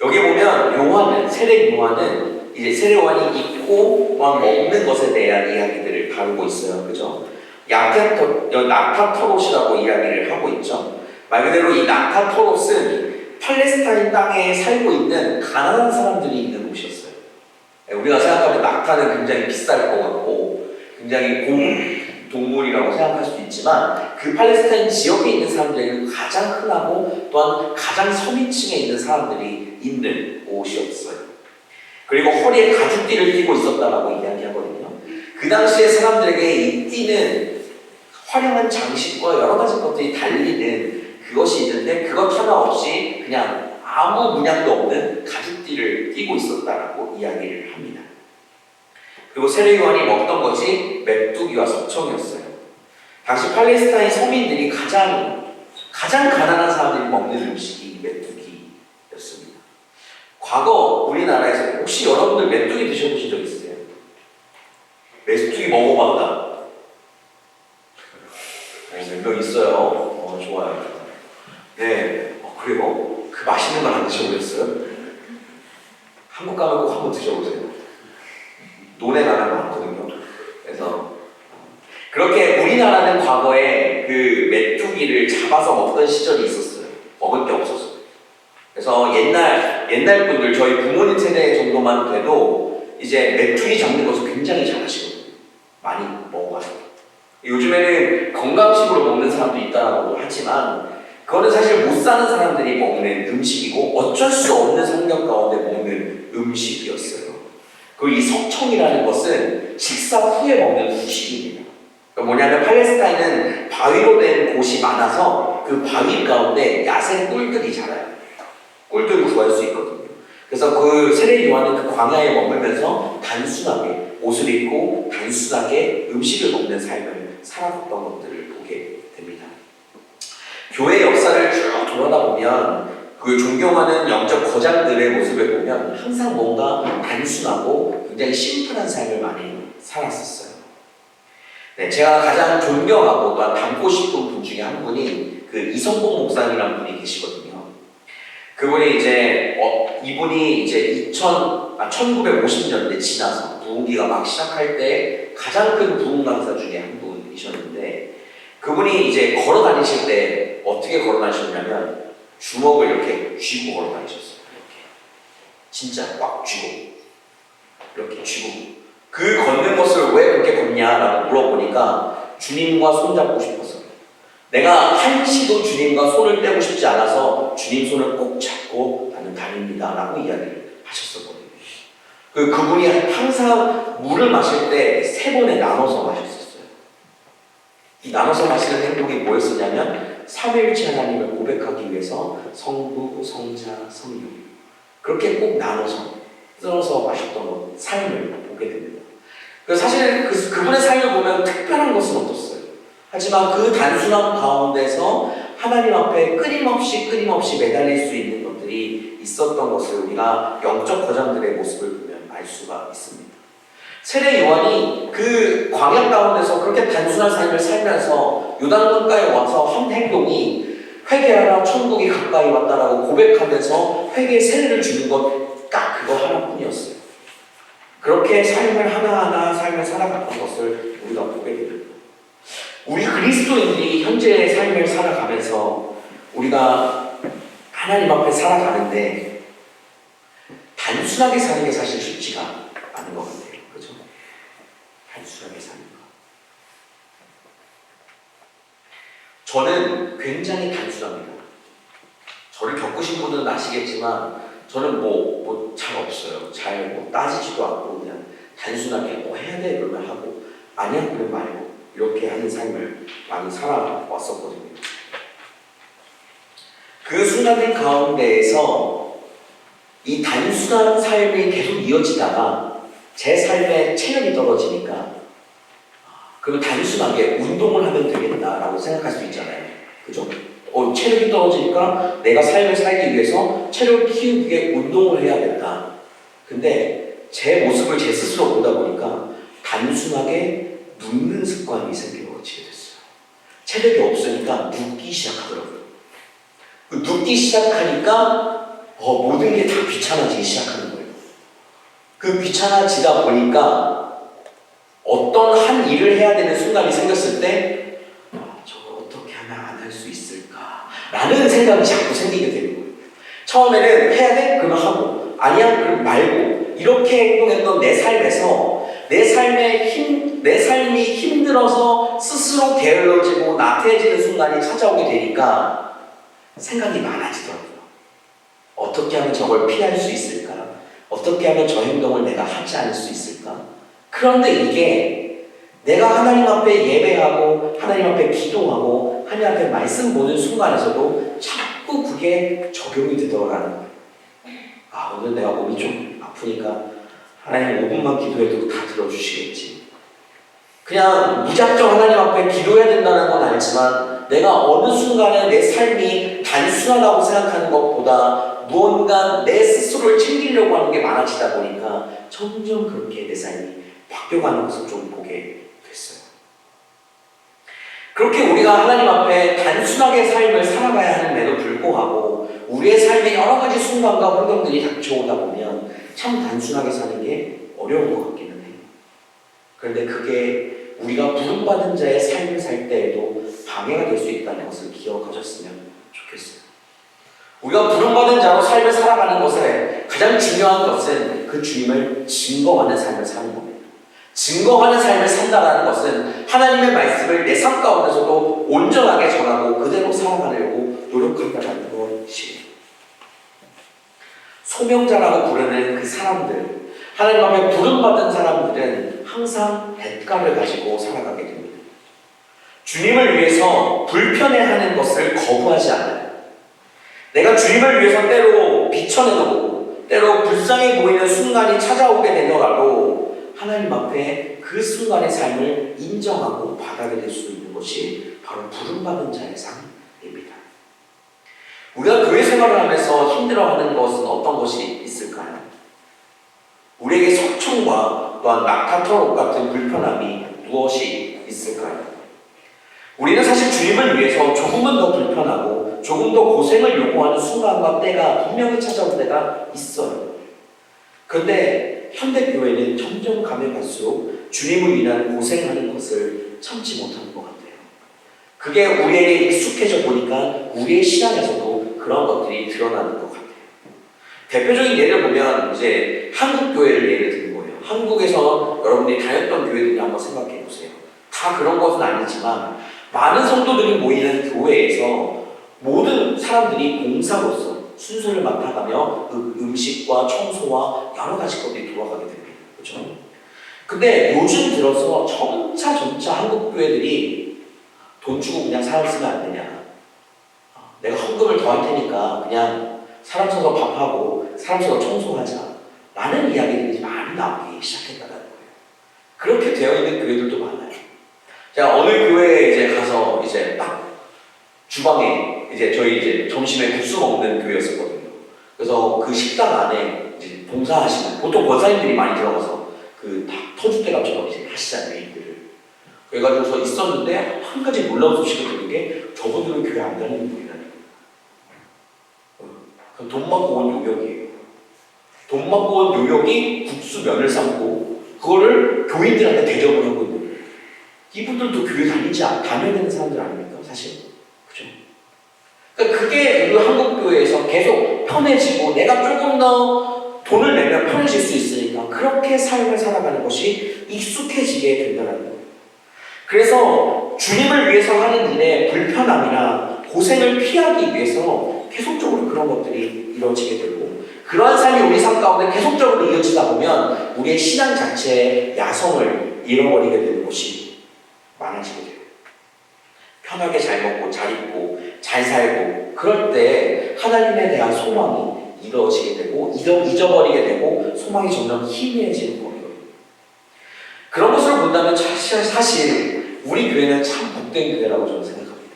Speaker 3: 여기 보면 요한은 세례 요한은 이제 세례 요한이 입고 먹는 것에 대한 이야기들을 다루고 있어요. 그죠? 나타토롯이라고 이야기를 하고 있죠. 말 그대로 이 나타토롯은 팔레스타인 땅에 살고 있는 가난한 사람들이 있는 곳이었어요. 우리가 생각하면 낙타는 굉장히 비쌀 것 같고 굉장히 고급 동물이라고 생각할 수도 있지만 그 팔레스타인 지역에 있는 사람들에게는 가장 흔하고 또한 가장 서민층에 있는 사람들이 있는 곳이었어요. 그리고 허리에 가죽띠를 띠고 있었다라고 이야기하거든요. 그 당시에 사람들에게 이 띠는 화려한 장식과 여러 가지 것들이 달리는 그것이 있는데 그것 하나 없이 그냥 아무 문양도 없는 가죽띠를 띠고 있었다라고 이야기를 합니다. 그리고 세례 요한이 먹던 것이 메뚜기와 석청이었어요. 당시 팔레스타인 서민들이 가장 가난한 사람들이 먹는 음식이 메뚜기였습니다. 과거 우리나라에서 혹시 여러분들 메뚜기 드셔보신 적 있으세요? 메뚜기 먹어봤다. 몇 명 있어요. 좋아요. 네, 그래요? 그 맛있는 걸 안 드셔보셨어요? 한국 가면 꼭 한번 드셔보세요. 논에 나는 거 많거든요. 그래서 그렇게 우리나라는 과거에 그 메뚜기를 잡아서 먹던 시절이 있었어요. 먹을 게 없었어요. 그래서 옛날 옛날 분들 저희 부모님 세대 정도만 돼도 이제 메뚜기 잡는 것을 굉장히 잘하시거든요. 많이 먹어가지고. 요즘에는 건강식으로 먹는 사람도 있다고 하지만 그거는 사실 못 사는 사람들이 먹는 음식이고 어쩔 수 없는 환경 가운데 먹는 음식이었어요. 그리고 이 석청이라는 것은 식사 후에 먹는 후식입니다. 그러니까 뭐냐면 팔레스타인은 바위로 된 곳이 많아서 그 바위 가운데 야생 꿀들이 자라요. 꿀들을 구할 수 있거든요. 그래서 그 세례 요한은 그 광야에 머물면서 단순하게 옷을 입고 단순하게 음식을 먹는 삶을 살아갔던 것들을 보게 됩니다. 교회 역사를 쭉 돌아다 보면 그 존경하는 영적 거장들의 모습을 보면 항상 뭔가 단순하고 굉장히 심플한 삶을 많이 살았었어요. 네, 제가 가장 존경하고 또한 닮고 싶은 분 중에 한 분이 그 이성복 목사님이라는 분이 계시거든요. 그분이 이분이 이제 1950년대 지나서 부흥기가 막 시작할 때 가장 큰 부흥 강사 중에 한 분이셨는데 그분이 이제 걸어 다니실 때 어떻게 걸어 다니셨냐면 주먹을 이렇게 쥐고 걸어 다니셨어요. 이렇게. 진짜 꽉 쥐고. 이렇게 쥐고. 그 걷는 것을 왜 그렇게 걷냐라고 물어보니까 주님과 손잡고 싶어서. 내가 한시도 주님과 손을 떼고 싶지 않아서 주님 손을 꼭 잡고 나는 다닙니다. 라고 이야기를 하셨었거든요. 그분이 항상 물을 마실 때 3번에 나눠서 마셨었어요. 이 나눠서 마시는 행동이 뭐였었냐면 삼위일체 하나님을 고백하기 위해서 성부, 성자, 성령 그렇게 꼭 나눠서 썰어서 마셨던 삶을 보게 됩니다. 사실 그분의 삶을 보면 특별한 것은 없었어요. 하지만 그 단순한 가운데서 하나님 앞에 끊임없이 매달릴 수 있는 것들이 있었던 것을 우리가 영적 거장들의 모습을 보면 알 수가 있습니다. 세례 요한이 그 광야 가운데서 그렇게 단순한 삶을 살면서 요단강가에 와서 한 행동이 회개하라 천국이 가까이 왔다라고 고백하면서 회개의 세례를 주는 것 딱 그거 하나뿐이었어요. 그렇게 삶을 하나하나 삶을 살아갔던 것을 우리가 보게 됩니다. 우리 그리스도인들이 현재의 삶을 살아가면서 우리가 하나님 앞에 살아가는데 단순하게 사는 게 사실 쉽지가 않은 것 같아요. 그죠? 단순하게 사는 거. 저는 굉장히 단순합니다. 저를 겪으신 분은 아시겠지만 저는 잘 없어요. 잘 따지지도 않고 그냥 단순하게 해야 돼 그러면 하고 아니야 그러면 말고 이렇게 하는 삶을 많이 살아왔었거든요. 그 순간들 가운데에서 이 단순한 삶이 계속 이어지다가 제 삶에 체력이 떨어지니까 그러면 단순하게 운동을 하면 되겠다라고 생각할 수 있잖아요. 그죠? 체력이 떨어지니까 내가 삶을 살기 위해서 체력을 키우기 위해 운동을 해야겠다. 근데 제 모습을 제 스스로 보다 보니까 단순하게 눕는 습관이 생겨지게 됐어요. 체력이 없으니까 눕기 시작하더라고요. 눕기 시작하니까 모든 게 다 귀찮아지기 시작하는 거예요. 그 귀찮아지다 보니까 어떤 한 일을 해야 되는 순간이 생겼을 때 저걸 어떻게 하면 안 할 수 있을까? 라는 생각이 자꾸 생기게 되는 거예요. 처음에는 해야 돼? 그러면 하고 아니야? 그럼 말고 이렇게 행동했던 내 삶에서 내 삶이 힘들어서 스스로 게을러지고 나태해지는 순간이 찾아오게 되니까 생각이 많아지더라고요. 어떻게 하면 저걸 피할 수 있을까? 어떻게 하면 저 행동을 내가 하지 않을 수 있을까? 그런데 이게 내가 하나님 앞에 예배하고 하나님 앞에 기도하고 하나님 앞에 말씀 보는 순간에서도 자꾸 그게 적용이 되더라는 거예요. 오늘 내가 몸이 좀 아프니까 하나님 5분만 기도해도 다 들어주시겠지. 그냥 무작정 하나님 앞에 기도해야 된다는 건 알지만 내가 어느 순간에 내 삶이 단순하다고 생각하는 것보다 무언가 내 스스로를 챙기려고 하는 게 많아지다 보니까 점점 그렇게 내 삶이 바뀌어가는 것을 좀 보게 됐어요. 그렇게 우리가 하나님 앞에 단순하게 삶을 살아가야 하는데도 불구하고 우리의 삶에 여러 가지 순간과 환경들이 닥쳐오다 보면 참 단순하게 사는 게 어려운 것 같기는 해요. 그런데 그게 우리가 부름받은 자의 삶을 살 때에도 방해가 될 수 있다는 것을 기억하셨으면 좋겠어요. 우리가 부름받은 자로 삶을 살아가는 것에 가장 중요한 것은 그 주님을 증거하는 삶을 사는 겁니다. 증거하는 삶을 산다는 것은 하나님의 말씀을 내 삶 가운데서도 온전하게 전하고 그대로 살아가려고 노력한다는 것이에요. 소명자라고 부르는 그 사람들, 하나님 앞에 부름받은 사람들은 항상 대가를 가지고 살아가게 됩니다. 주님을 위해서 불편해하는 것을 거부하지 않아요. 내가 주님을 위해서 때로 비춰내놓고 때로 불쌍해 보이는 순간이 찾아오게 되더라도 하나님 앞에 그 순간의 삶을 인정하고 받아들일 수 있는 것이 바로 부름받은 자의 삶입니다. 우리가 교회 생활을 하면서 힘들어하는 것은 어떤 것이 있을까요? 우리에게 석청과 또한 낙타터록 같은 불편함이 무엇이 있을까요? 우리는 사실 주님을 위해서 조금은 더 불편하고 조금 더 고생을 요구하는 순간과 때가 분명히 찾아올 때가 있어요. 그런데 현대교회는 점점 가면 갈수록 주님을 위한 고생하는 것을 참지 못하는 것 같아요. 그게 우리에게 익숙해져 보니까 우리의 신앙에서도 그런 것들이 드러나는 것 같아요. 대표적인 예를 보면 이제 한국 교회를 예를 드는 거예요. 한국에서 여러분들이 다녔던 교회들을 한번 생각해 보세요. 다 그런 것은 아니지만 많은 성도들이 모이는 교회에서 모든 사람들이 봉사로서 순서를 맡아가며 음식과 청소와 여러 가지 것들이 돌아가게 됩니다. 그렇죠? 근데 요즘 들어서 점차 한국 교회들이 돈 주고 그냥 사람 쓰면 안 되냐? 내가 헌금을 더 할 테니까 그냥 사람 써서 밥하고 사람 써서 청소하자 라는 이야기들이 많이 나오기 시작했다는 거예요. 그렇게 되어 있는 교회들도 많아요. 제가 어느 교회에 이제 가서 이제 딱 주방에 이제 저희 이제 점심에 국수 먹는 교회였었거든요. 그래서 그 식당 안에 이제 봉사하시는 보통 권사님들이 많이 들어가서 그 터줏대감처럼 이제 하시잖아요, 일들을. 그래가지고서 있었는데 한 가지 놀라운 소식을 들은 게 저분들은 교회 안 다니는 분이라는 거예요. 돈 받고 온 요역이에요. 돈 받고 온 요역이 국수 면을 삶고 그거를 교인들한테 대접을 하고 있는 거예요. 이분들도 교회 다녀야 되는 사람들 아닙니까? 사실. 그죠? 그러니까 그게 우리 한국 교회에서 계속 편해지고 내가 조금 더 돈을 내면 편해질 수 있으니까 그렇게 삶을 살아가는 것이 익숙해지게 된다는 거예요. 그래서 주님을 위해서 하는 일에 불편함이나 고생을 피하기 위해서 계속적으로 그런 것들이 이루어지게 되고 그러한 삶이 우리 삶 가운데 계속적으로 이어지다 보면 우리의 신앙 자체의 야성을 잃어버리게 되는 것이 많아지게 돼요. 편하게 잘 먹고 잘 입고 잘 살고 그럴 때 하나님에 대한 소망이 이루어지게 되고 잊어버리게 되고 소망이 점점 희미해지는 거예요. 그런 것으로 본다면 사실 우리 교회는 참 복된 교회라고 저는 생각합니다.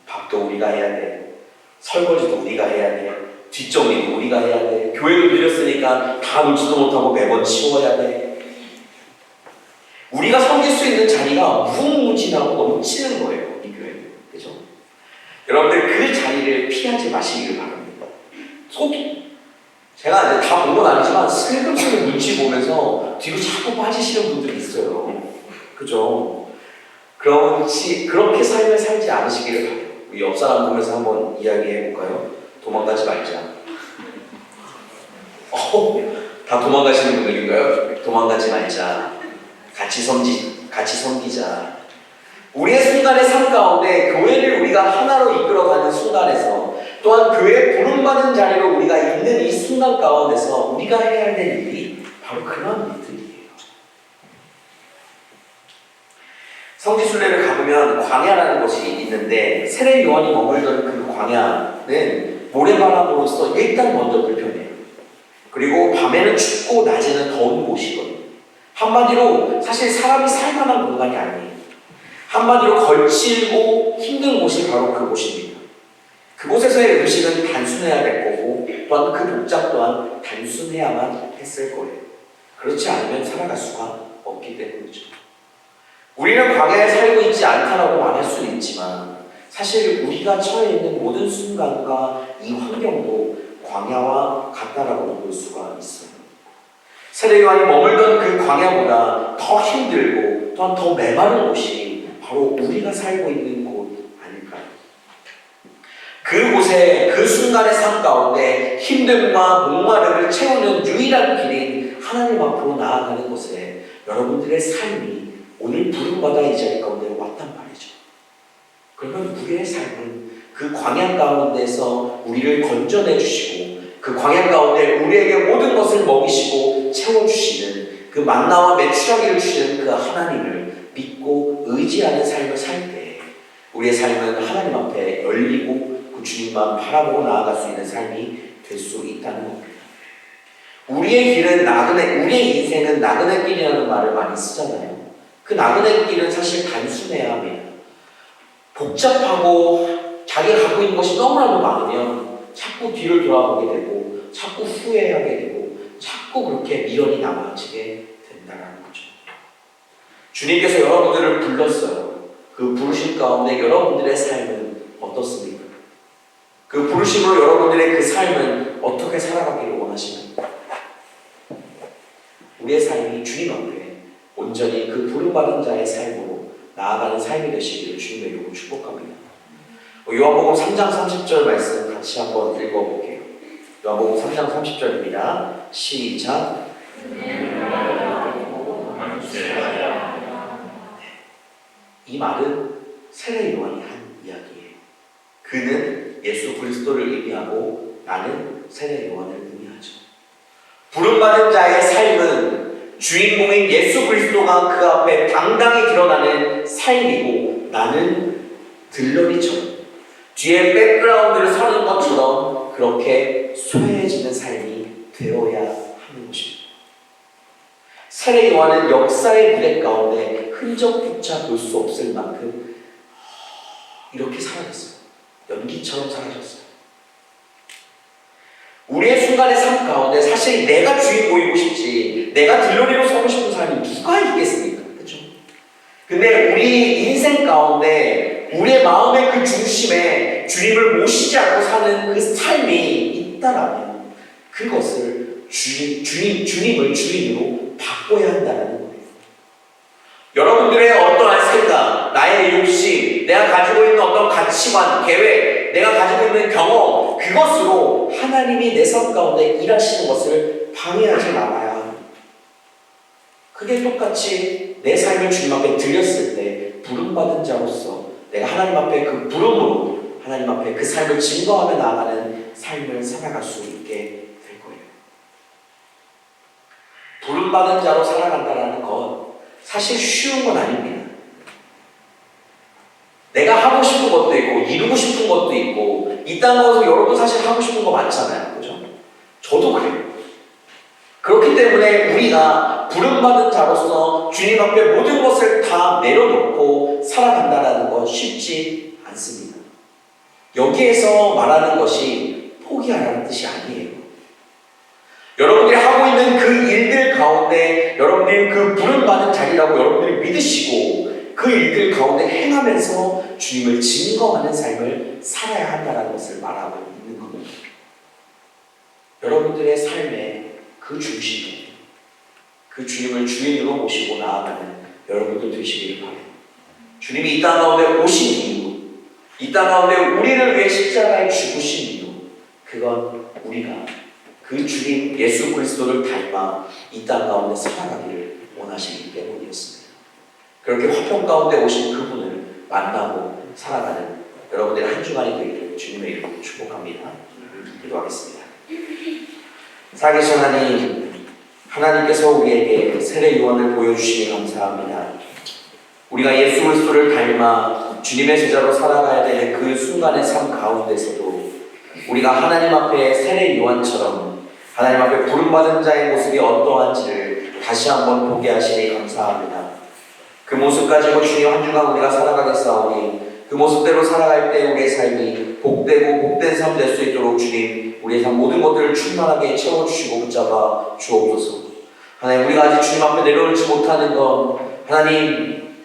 Speaker 3: 밥도 우리가 해야 돼. 설거지도 우리가 해야 돼. 뒷정리도 우리가 해야 돼. 교회도 빌렸으니까 다 놓지도 못하고 매번 치워야 돼. 우리가 섬길 수 있는 자리가 무궁무진하고 넘치는 거예요. 이 교회는. 그죠? 여러분들 그 자리를 피하지 마시기를 바랍니다. 제가 이제 다 본 건 아니지만 슬금슬금 눈치 보면서 뒤로 자꾸 빠지시는 분들이 있어요. 그죠? 그렇게 삶을 살지 않으시기를 바라요. 우리 옆 사람 보면서 한번 이야기해 볼까요? 도망가지 말자. 다 도망가시는 분들인가요? 도망가지 말자. 같이 섬기자. 우리의 순간의 삶 가운데 교회를 우리가 하나로 이끌어가는 순간에서 또한 교회에 부름받은 자리로 우리가 있는 이 순간 가운데서 우리가 해야 될 일이 바로 그런 일들이에요. 성지순례를 가보면 광야라는 곳이 있는데 세례 요한이 머물던 그 광야는 모래바람으로서 일단 먼저 불편해요. 그리고 밤에는 춥고 낮에는 더운 곳이거든요. 한마디로 사실 사람이 살만한 공간이 아니에요. 한마디로 걸치고 힘든 곳이 바로 그곳입니다. 그곳에서의 음식은 단순해야 될 거고 또한 그 복장 또한 단순해야만 했을 거예요. 그렇지 않으면 살아갈 수가 없기 때문이죠. 우리는 광야에 살고 있지 않다라고 말할 수는 있지만 사실 우리가 처해 있는 모든 순간과 이 환경도 광야와 같다라고 볼 수가 있어요. 세례 요한이 머물던 그 광야보다 더 힘들고 또한 더 메마른 곳이 바로 우리가 살고 있는 곳 아닐까요? 그곳에 그 순간의 삶 가운데 힘듦과 목마름을 채우는 유일한 길인 하나님 앞으로 나아가는 곳에 여러분들의 삶이 오늘 부름받아 이 자리 가운데 왔단 말이죠. 그러면 우리의 삶은 그 광야 가운데서 우리를 건져내 주시고 그 광야 가운데 우리에게 모든 것을 먹이시고 채워주시는 그 만나와 메추라기를 주시는 그 하나님을 믿고 의지하는 삶을 살 때 우리의 삶은 하나님 앞에 열리고 그 주님만 바라보고 나아갈 수 있는 삶이 될 수 있다는 겁니다. 우리의 길은 우리의 인생은 나그네 길이라는 말을 많이 쓰잖아요. 그 나그네 길은 사실 단순해야 합니다. 복잡하고 자기가 갖고 있는 것이 너무나도 많으면 자꾸 뒤를 돌아보게 되고 자꾸 후회하게 되고 자꾸 그렇게 미련이 남아지게 된다는 거죠. 주님께서 여러분들을 불렀어요. 그 부르심 가운데 여러분들의 삶은 어떻습니까? 그 부르심으로 여러분들의 그 삶은 어떻게 살아가기를 원하십니까? 우리의 삶이 주님 앞에 온전히 그 부름받은 자의 삶으로 나아가는 삶이 되시기를 주님의 이름으로 축복합니다. 요한복음 3장 30절 말씀 같이 한번 읽어볼게요. 요한복음 3장 30절입니다. 시작. 이 말은 세례 요한이 한 이야기예요. 그는 예수 그리스도를 의미하고 나는 세례 요한을 의미하죠. 부름받은 자의 삶은 주인공인 예수 그리스도가 그 앞에 당당히 드러나는 삶이고 나는 들러리처럼 뒤에 백그라운드를 서는 것처럼 그렇게 소외해지는 삶이 되어야 하는 것입니다. 세례 요한은 역사의 무대 가운데 흔적조차 볼 수 없을 만큼 이렇게 사라졌어요. 연기처럼 사라졌어요. 우리의 순간의 삶 가운데 사실 내가 주인공이고 싶지 내가 들러리로 서고 싶은 사람이 누가 있겠습니까? 그렇죠? 근데 우리 인생 가운데 우리의 마음의 그 중심에 주님을 모시지 않고 사는 그 삶이 있다라면 그것을 주님을 주인으로 바꿔야 한다는 거예요. 여러분들의 어떠한 생각, 나의 욕심, 내가 가지고 있는 어떤 가치관, 계획, 내가 가지고 있는 경험, 그것으로 하나님이 내 삶 가운데 일하시는 것을 방해하지 말아야 합니다. 그게 똑같이 내 삶을 주님 앞에 드렸을 때 부름받은 자로서 내가 하나님 앞에 그 부름으로 하나님 앞에 그 삶을 증거하며 나아가는 삶을 살아갈 수 있게 될 거예요. 부름받은 자로 살아간다는 건 사실 쉬운 건 아닙니다. 내가 하고 싶은 것도 있고 이루고 싶은 것도 있고 이 땅에서 여러분 사실 하고 싶은 거 많잖아요. 그죠? 저도 그래요. 그렇기 때문에 우리가 부름받은 자로서 주님 앞에 모든 것을 다 내려놓고 살아간다는 건 쉽지 않습니다. 여기에서 말하는 것이 포기하라는 뜻이 아니에요. 여러분들이 하고 있는 그 일들 가운데 여러분들이 그 부름받은 자리라고 여러분들이 믿으시고 그 일들 가운데 행하면서 주님을 증거하는 삶을 살아야 한다는 것을 말하고 있는 겁니다. 여러분들의 삶의 그 중심에 그 주님을 주인으로 모시고 나아가는 여러분들 되시기를 바랍니다. 주님이 이 땅 가운데 오신 이유, 이 땅 가운데 우리를 위해 십자가에 죽으신 이유, 그건 우리가 그 주님 예수 그리스도를 닮아 이 땅 가운데 살아가기를 원하시기 때문이었습니다. 그렇게 화평 가운데 오신 그분을 만나고 살아가는 여러분들의 한 주간이 되기를 주님의 이름으로 축복합니다. 기도하겠습니다. 살아계신 하나님, 하나님께서 우리에게 세례 요한을 보여주시니 감사합니다. 우리가 예수 그리스도를 닮아 주님의 제자로 살아가야 되는 그 순간의 삶 가운데서도 우리가 하나님 앞에 세례 요한처럼 하나님 앞에 부름받은 자의 모습이 어떠한지를 다시 한번 보게 하시니 감사합니다. 그 모습 가지고 주님 한 주간 우리가 살아가겠사오니 그 모습대로 살아갈 때 우리의 삶이 복되고 복된 삶 될 수 있도록 주님 우리의 삶 모든 것들을 충만하게 채워주시고 붙잡아 주옵소서. 하나님, 우리가 아직 주님 앞에 내려오지 못하는 건 하나님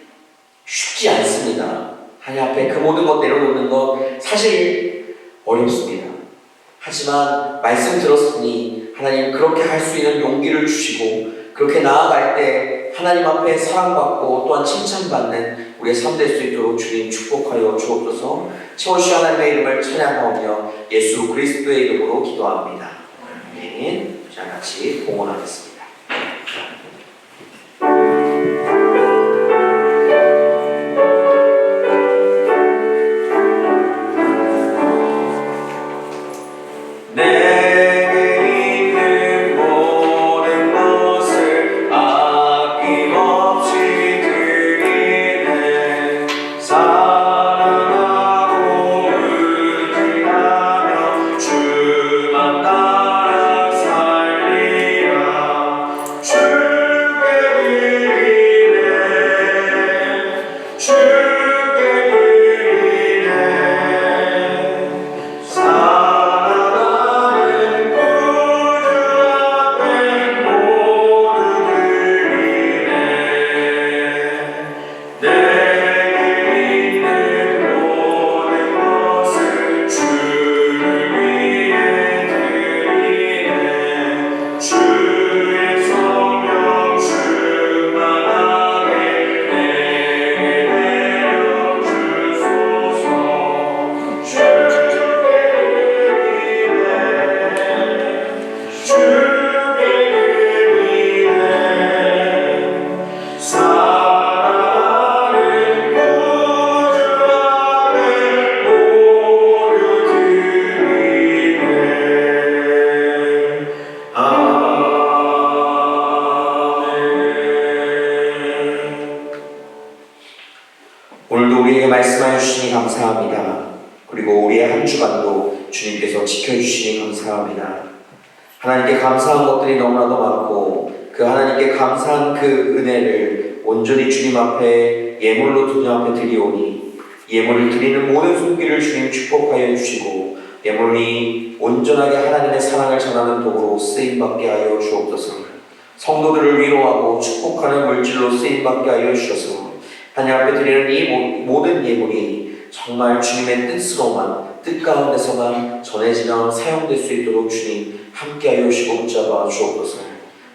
Speaker 3: 쉽지 않습니다. 하나님 앞에 그 모든 것 내려놓는 건 사실 어렵습니다. 하지만 말씀 들었으니 하나님 그렇게 할 수 있는 용기를 주시고 그렇게 나아갈 때 하나님 하나님 앞에 사랑받고 또한 칭찬받는 우리의 삶 될 수 있도록 주님 축복하여 주옵소서. 채워주신 하나님의 이름을 찬양하며 예수 그리스도의 이름으로 기도합니다. 아멘. 자, 같이 봉헌하겠습니다. 오늘도 우리에게 말씀하여 주시니 감사합니다. 그리고 우리의 한 주간도 주님께서 지켜주시니 감사합니다. 하나님께 감사한 것들이 너무나도 많고 그 하나님께 감사한 그 은혜를 온전히 주님 앞에 예물로 주님 앞에 드리오니 예물을 드리는 모든 손길을 주님 축복하여 주시고 예물이 온전하게 하나님의 사랑을 전하는 도구로 쓰임받게 하여 주옵소서. 성도들을 위로하고 축복하는 물질로 쓰임받게 하여 주셔서 하나님 앞에 드리는 이 모든 예물이 정말 주님의 뜻 가운데서만 전해지며 사용될 수 있도록 주님 함께하여 주시고 붙잡아 주옵소서.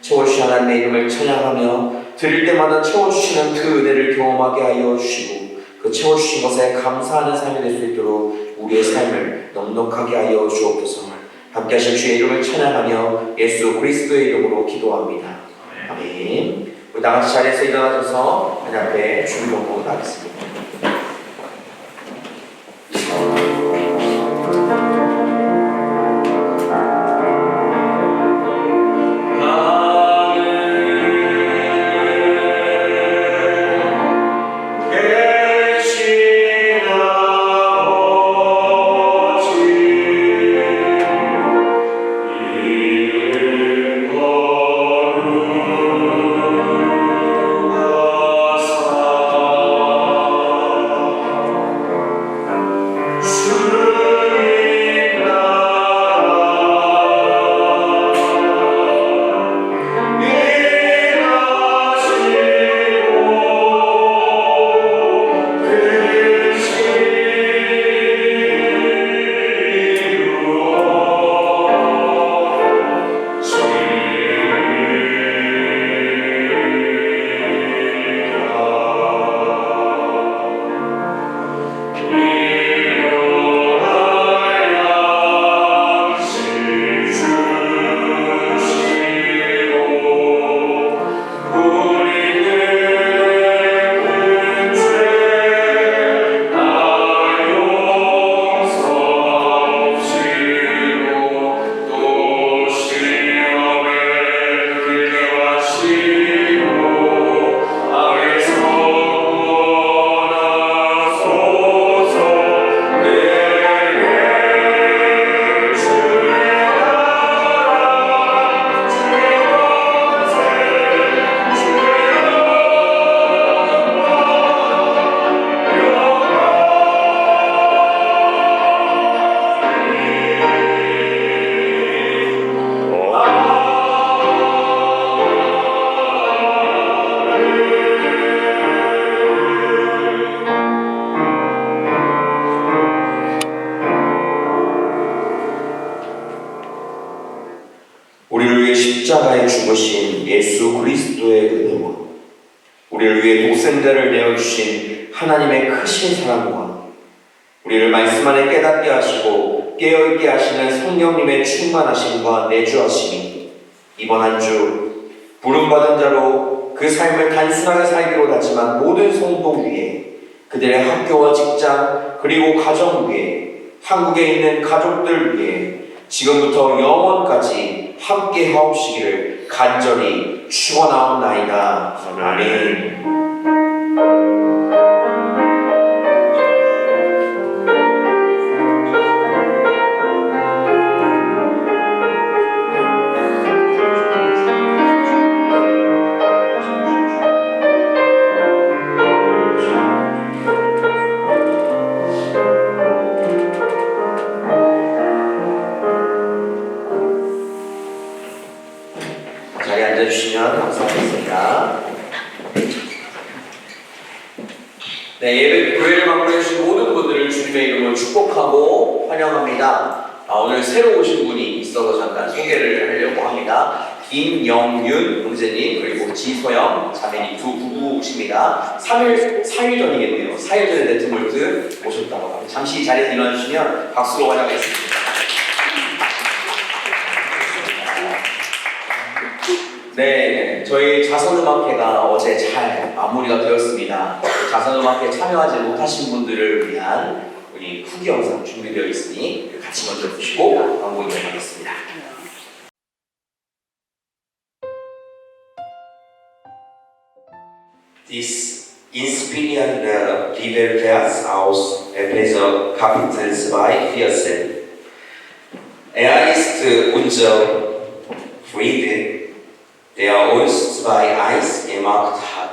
Speaker 3: 채워주신 하나님의 이름을 찬양하며 드릴 때마다 채워주시는 그 은혜를 경험하게 하여 주시고 그 채워주신 것에 감사하는 삶이 될 수 있도록 우리의 삶을 넉넉하게 하여 주옵소서. 함께하신 주의 이름을 찬양하며 예수 그리스도의 이름으로 기도합니다. 아멘. 우리 다같이 자리에서 일어나셔서 하나님 앞에 주님 놓고 나가겠습니다.
Speaker 5: 아
Speaker 3: 우리를 위해 독생자를 내어주신 하나님의 크신 사랑과 우리를 말씀 안에 깨닫게 하시고 깨어있게 하시는 성령님의 충만하심과 내주하심이 이번 한 주 부름받은 자로 그 삶을 단순하게 살기로 다짐한 모든 성도 위에 그들의 학교와 직장 그리고 가정 위에 한국에 있는 가족들 위해 지금부터 영원까지 함께 하옵시기를 간절히 축원하옵나이다. 아멘. 자리에 앉아주시면 감사하겠습니다. 네, 예배 교회를 방문해주신 모든 분들을 주님의 이름으로 축복하고 환영합니다. 오늘 새로 오신 분이 있어서 잠깐 소개를 하려고 합니다. 김영윤 형제님 그리고 지소영 자매님 두 부부십니다. 4일 전이겠네요. 4일 전에 네트몰트 오셨다고 합니다. 잠시 자리에서 일어나주시면 박수로 환영하겠습니다. 네, 저희 자선음악회가 어제 잘 마무리가 되었습니다. 자선음악회 참여하지 못하신 분들을 위한 우리 후기 영상 준비되어 있으니 같이 먼저 보시고 광고하도록 하겠습니다. Dies inspirierende Bibelvers aus Epheser Kapitel 2, Vers 10. Ist unser Friede, der uns zwei eins gemacht hat.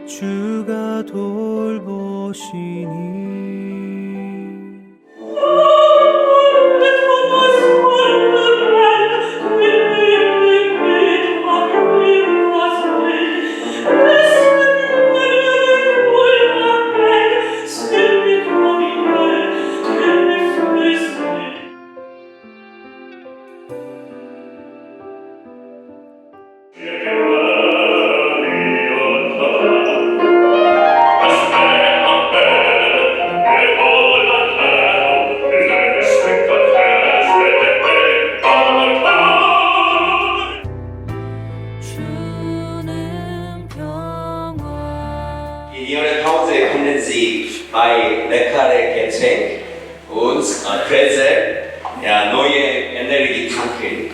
Speaker 7: 주가 돌보시니
Speaker 3: In Ihrer Pause können Sie bei leckere Getränk und Plätze neue Energie tanken.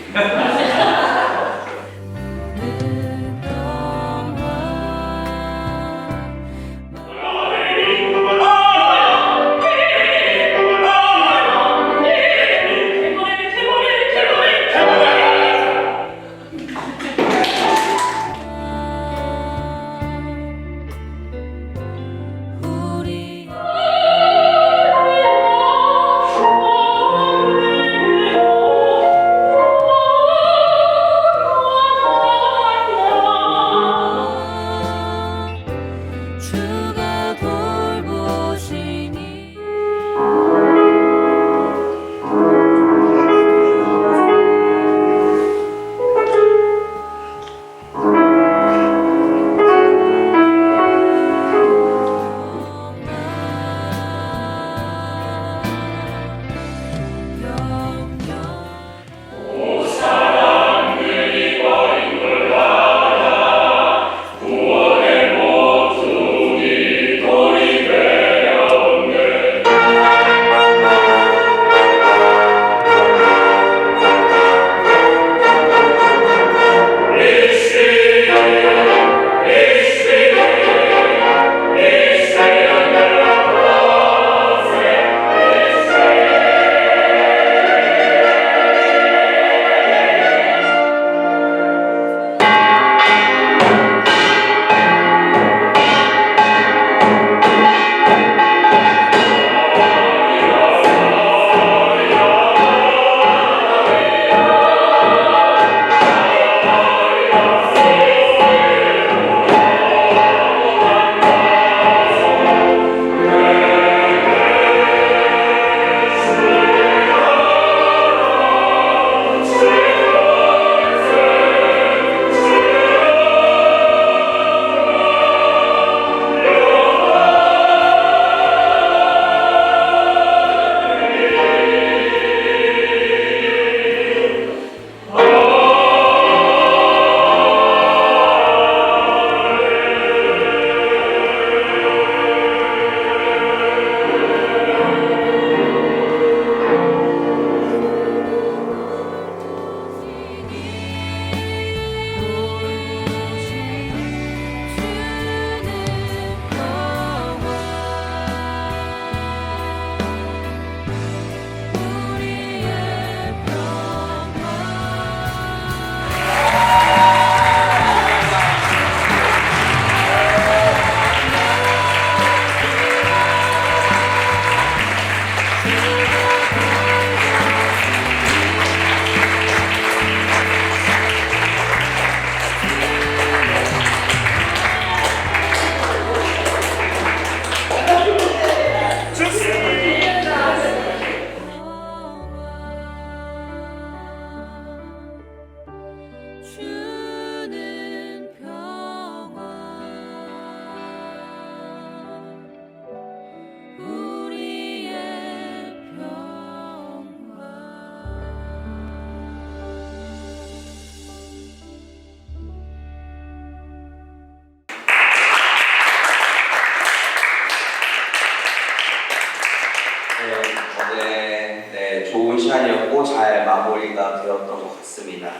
Speaker 3: 네, 좋은 시간이었고 잘 마무리가 되었던 것 같습니다.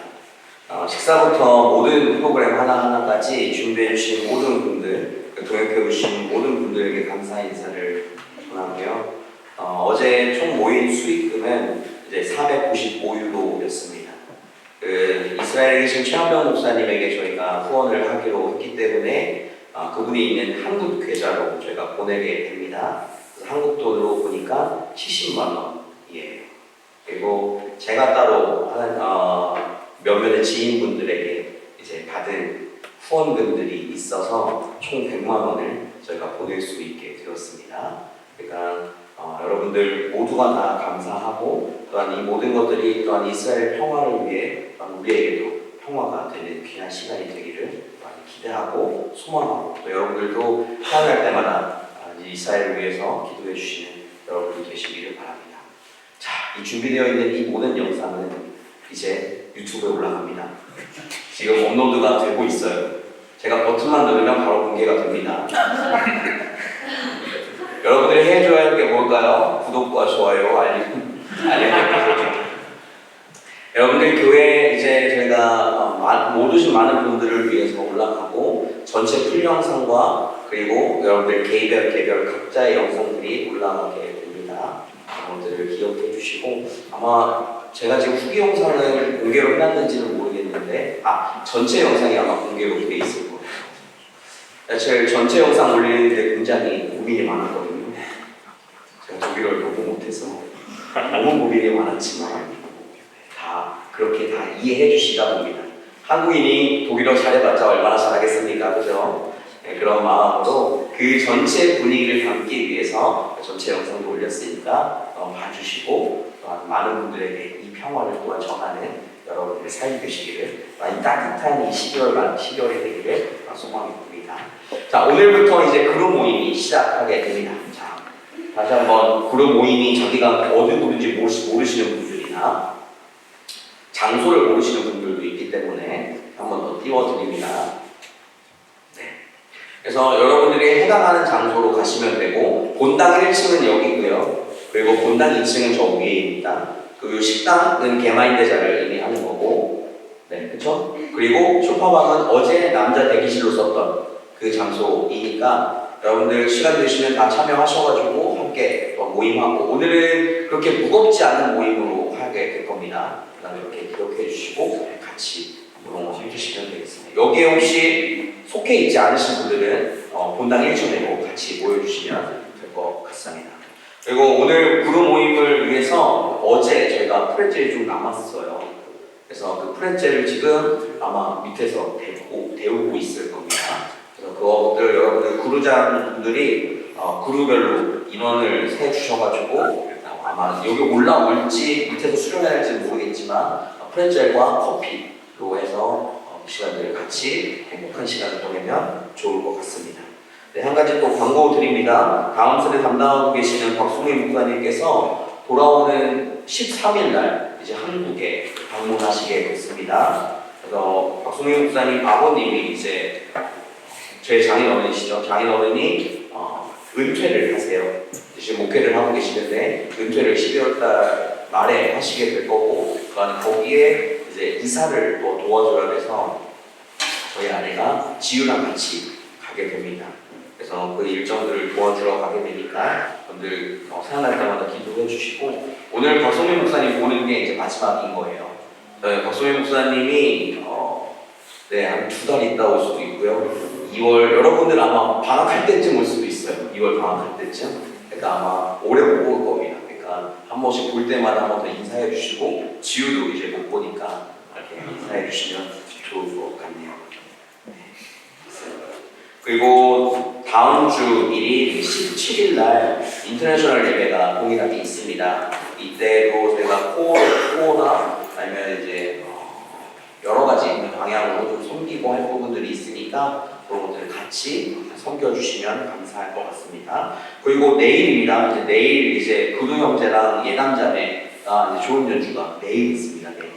Speaker 3: 식사부터 모든 프로그램 하나하나까지 준비해주신 모든 분들, 동역해주신 모든 분들에게 감사 인사를 전하고요. 어제 총 모인 수익금은 이제 495유로였습니다. 이스라엘에 계신 최한병 목사님에게 저희가 후원을 하기로 했기 때문에 그분이 있는 한국 계좌로 저희가 보내게 됩니다. 그래서 한국 돈으로 보니까 70만 원이에요. 그리고 제가 따로 몇몇의 지인분들에게 이제 받은 후원금들이 있어서 총 100만 원을 저희가 보낼 수 있게 되었습니다. 그러니까 여러분들 모두가 다 감사하고 또한 이 모든 것들이 또한 이스라엘 평화를 위해 또한 우리에게도 평화가 되는 귀한 시간이 되기를 많이 기대하고 소망하고 또 여러분들도 태어날 때마다 이스라엘을 위해서 기도해 주시는 여러분이 되시기를 바랍니다. 자, 이 준비되어 있는 이 모든 영상은 이제 유튜브에 올라갑니다. 지금 업로드가 되고 있어요. 제가 버튼만 누르면 바로 공개가 됩니다. 여러분들이 해줘야 할 게 뭘까요? 구독과 좋아요, 알림 댓글. 여러분들 교회 이제 저희가 못 오신 많은 분들을 위해서 올라가고 전체 풀 영상과 그리고 여러분들 개별 각자의 영상들이 올라가게 됩니다. 여러분들을 기억해 주시고 아마 제가 지금 후기 영상을 공개로 해놨는지는 모르겠는데 전체 영상이 아마 공개로 돼 있을 거예요. 제가 전체 영상 올리는데 굉장히 고민이 많았거든요. 제가 독일어를 너무 못해서 너무 고민이 많았지만 그렇게 다 이해해 주시다 봅니다. 한국인이 독일어 잘해봤자 얼마나 잘하겠습니까? 그죠? 네, 그런 마음으로 그 전체 분위기를 담기 위해서 전체 영상도 올렸으니까 봐주시고 또한 많은 분들에게 이 평화를 또한 전하는 여러분들의 삶이 되시기를 많이 따뜻한 이 12월이 되기를 소망해 봅니다. 자, 오늘부터 이제 그룹 모임이 시작하게 됩니다. 자, 다시 한번 그룹 모임이 자기가 어디 부른지 모르시는 분들이나 장소를 모르시는 분들도 있기 때문에 한 번 더 띄워드립니다. 네. 그래서 여러분들이 해당하는 장소로 가시면 되고 본당 1층은 여기고요. 그리고 본당 2층은 저 위에입니다. 그 식당은 개마인대자를 의미하는 거고, 네, 그렇죠? 그리고 쇼파방은 어제 남자 대기실로 썼던 그 장소이니까 여러분들 시간 되시면 다 참여하셔가지고 함께 모임하고 오늘은 그렇게 무겁지 않은 모임으로 하게 될 겁니다. 이렇게 기억해 주시고 같이 운동을 해주시면 되겠습니다. 여기에 혹시 속해 있지 않으신 분들은 본당 1층으로 같이 모여주시면 될 것 같습니다. 그리고 오늘 그룹 모임을 위해서 어제 저희가 프레첼이 좀 남았어요. 그래서 그 프레첼을 지금 아마 밑에서 데우고 있을 겁니다. 그래서 그것들 여러분들 그루자분들이 그룹별로 인원을 세 주셔가지고 아마 여기 올라올지 밑에서 수령해야 할지 모르겠지만 프레첼과 커피로 해서 시간들을 같이 행복한 시간을 보내면 좋을 것 같습니다. 네, 한 가지 또 광고 드립니다. 다음 세대 담당하고 계시는 박송희 목사님께서 돌아오는 13일 날 이제 한국에 방문하시게 됐습니다. 그래서 박송희 목사님 아버님이 이제 제 장인어른이시죠. 장인어른이 은퇴를 하세요. 지금 목회를 하고 계시는데 은퇴를 12월달 말에 하시게 될 거고, 거기에 이제 이사를 또 도와줘야 돼서 저희 아내가 지유랑 같이 가게 됩니다. 그래서 그 일정들을 도와주러 가게 되니까 여러분들 생각날 때마다 기도해 주시고 오늘 박소민 목사님 보는 게 이제 마지막인 거예요. 박소민 목사님이 한 2달 있다 올 수도 있고요. 2월 여러분들 아마 방학할 때쯤 올 수도 있어요. 2월 방학할 때쯤. 그러니까 아마 오래 못 볼 겁니다. 그러니까 한 번씩 볼 때마다 한 번 더 인사해 주시고 지우도 이제 못 보니까 이렇게 인사해 주시면 좋을 것 같네요. 네. 그리고 다음 주 일일 17일 날 인터내셔널 예배가 동일하게 있습니다. 이때도 제가 코어나 아니면 이제 여러 가지 방향으로 좀 섬기고 할 부분들이 있으니까 그런 것들을 같이 섬겨주시면 감사할 것 같습니다. 그리고 내일입니다. 내일 이제 구두 형제랑 예담자매가 좋은 연주가 내일 있습니다. 내일.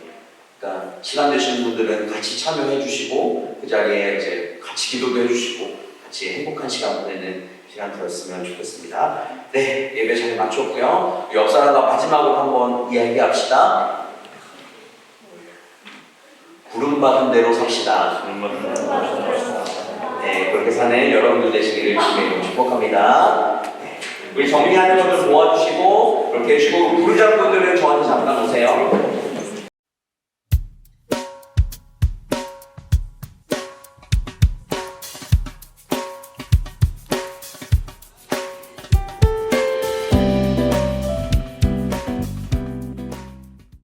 Speaker 3: 그러니까 시간 되시는 분들은 같이 참여해 주시고 그 자리에 이제 같이 기도도 해주시고 같이 행복한 시간 보내는 시간 들었으면 좋겠습니다. 네, 예배 잘 마쳤고요. 옆 사람과 마지막으로 한번 이야기합시다. 부름받은 대로 삽시다. 네, 그렇게 사는 여러분들 되시기를 주님의 이름으로 축복합니다. 네, 우리 정리하는 것을 도와주시고 그렇게 해주시고 부르자는 분들은 저한테 잠깐 오세요.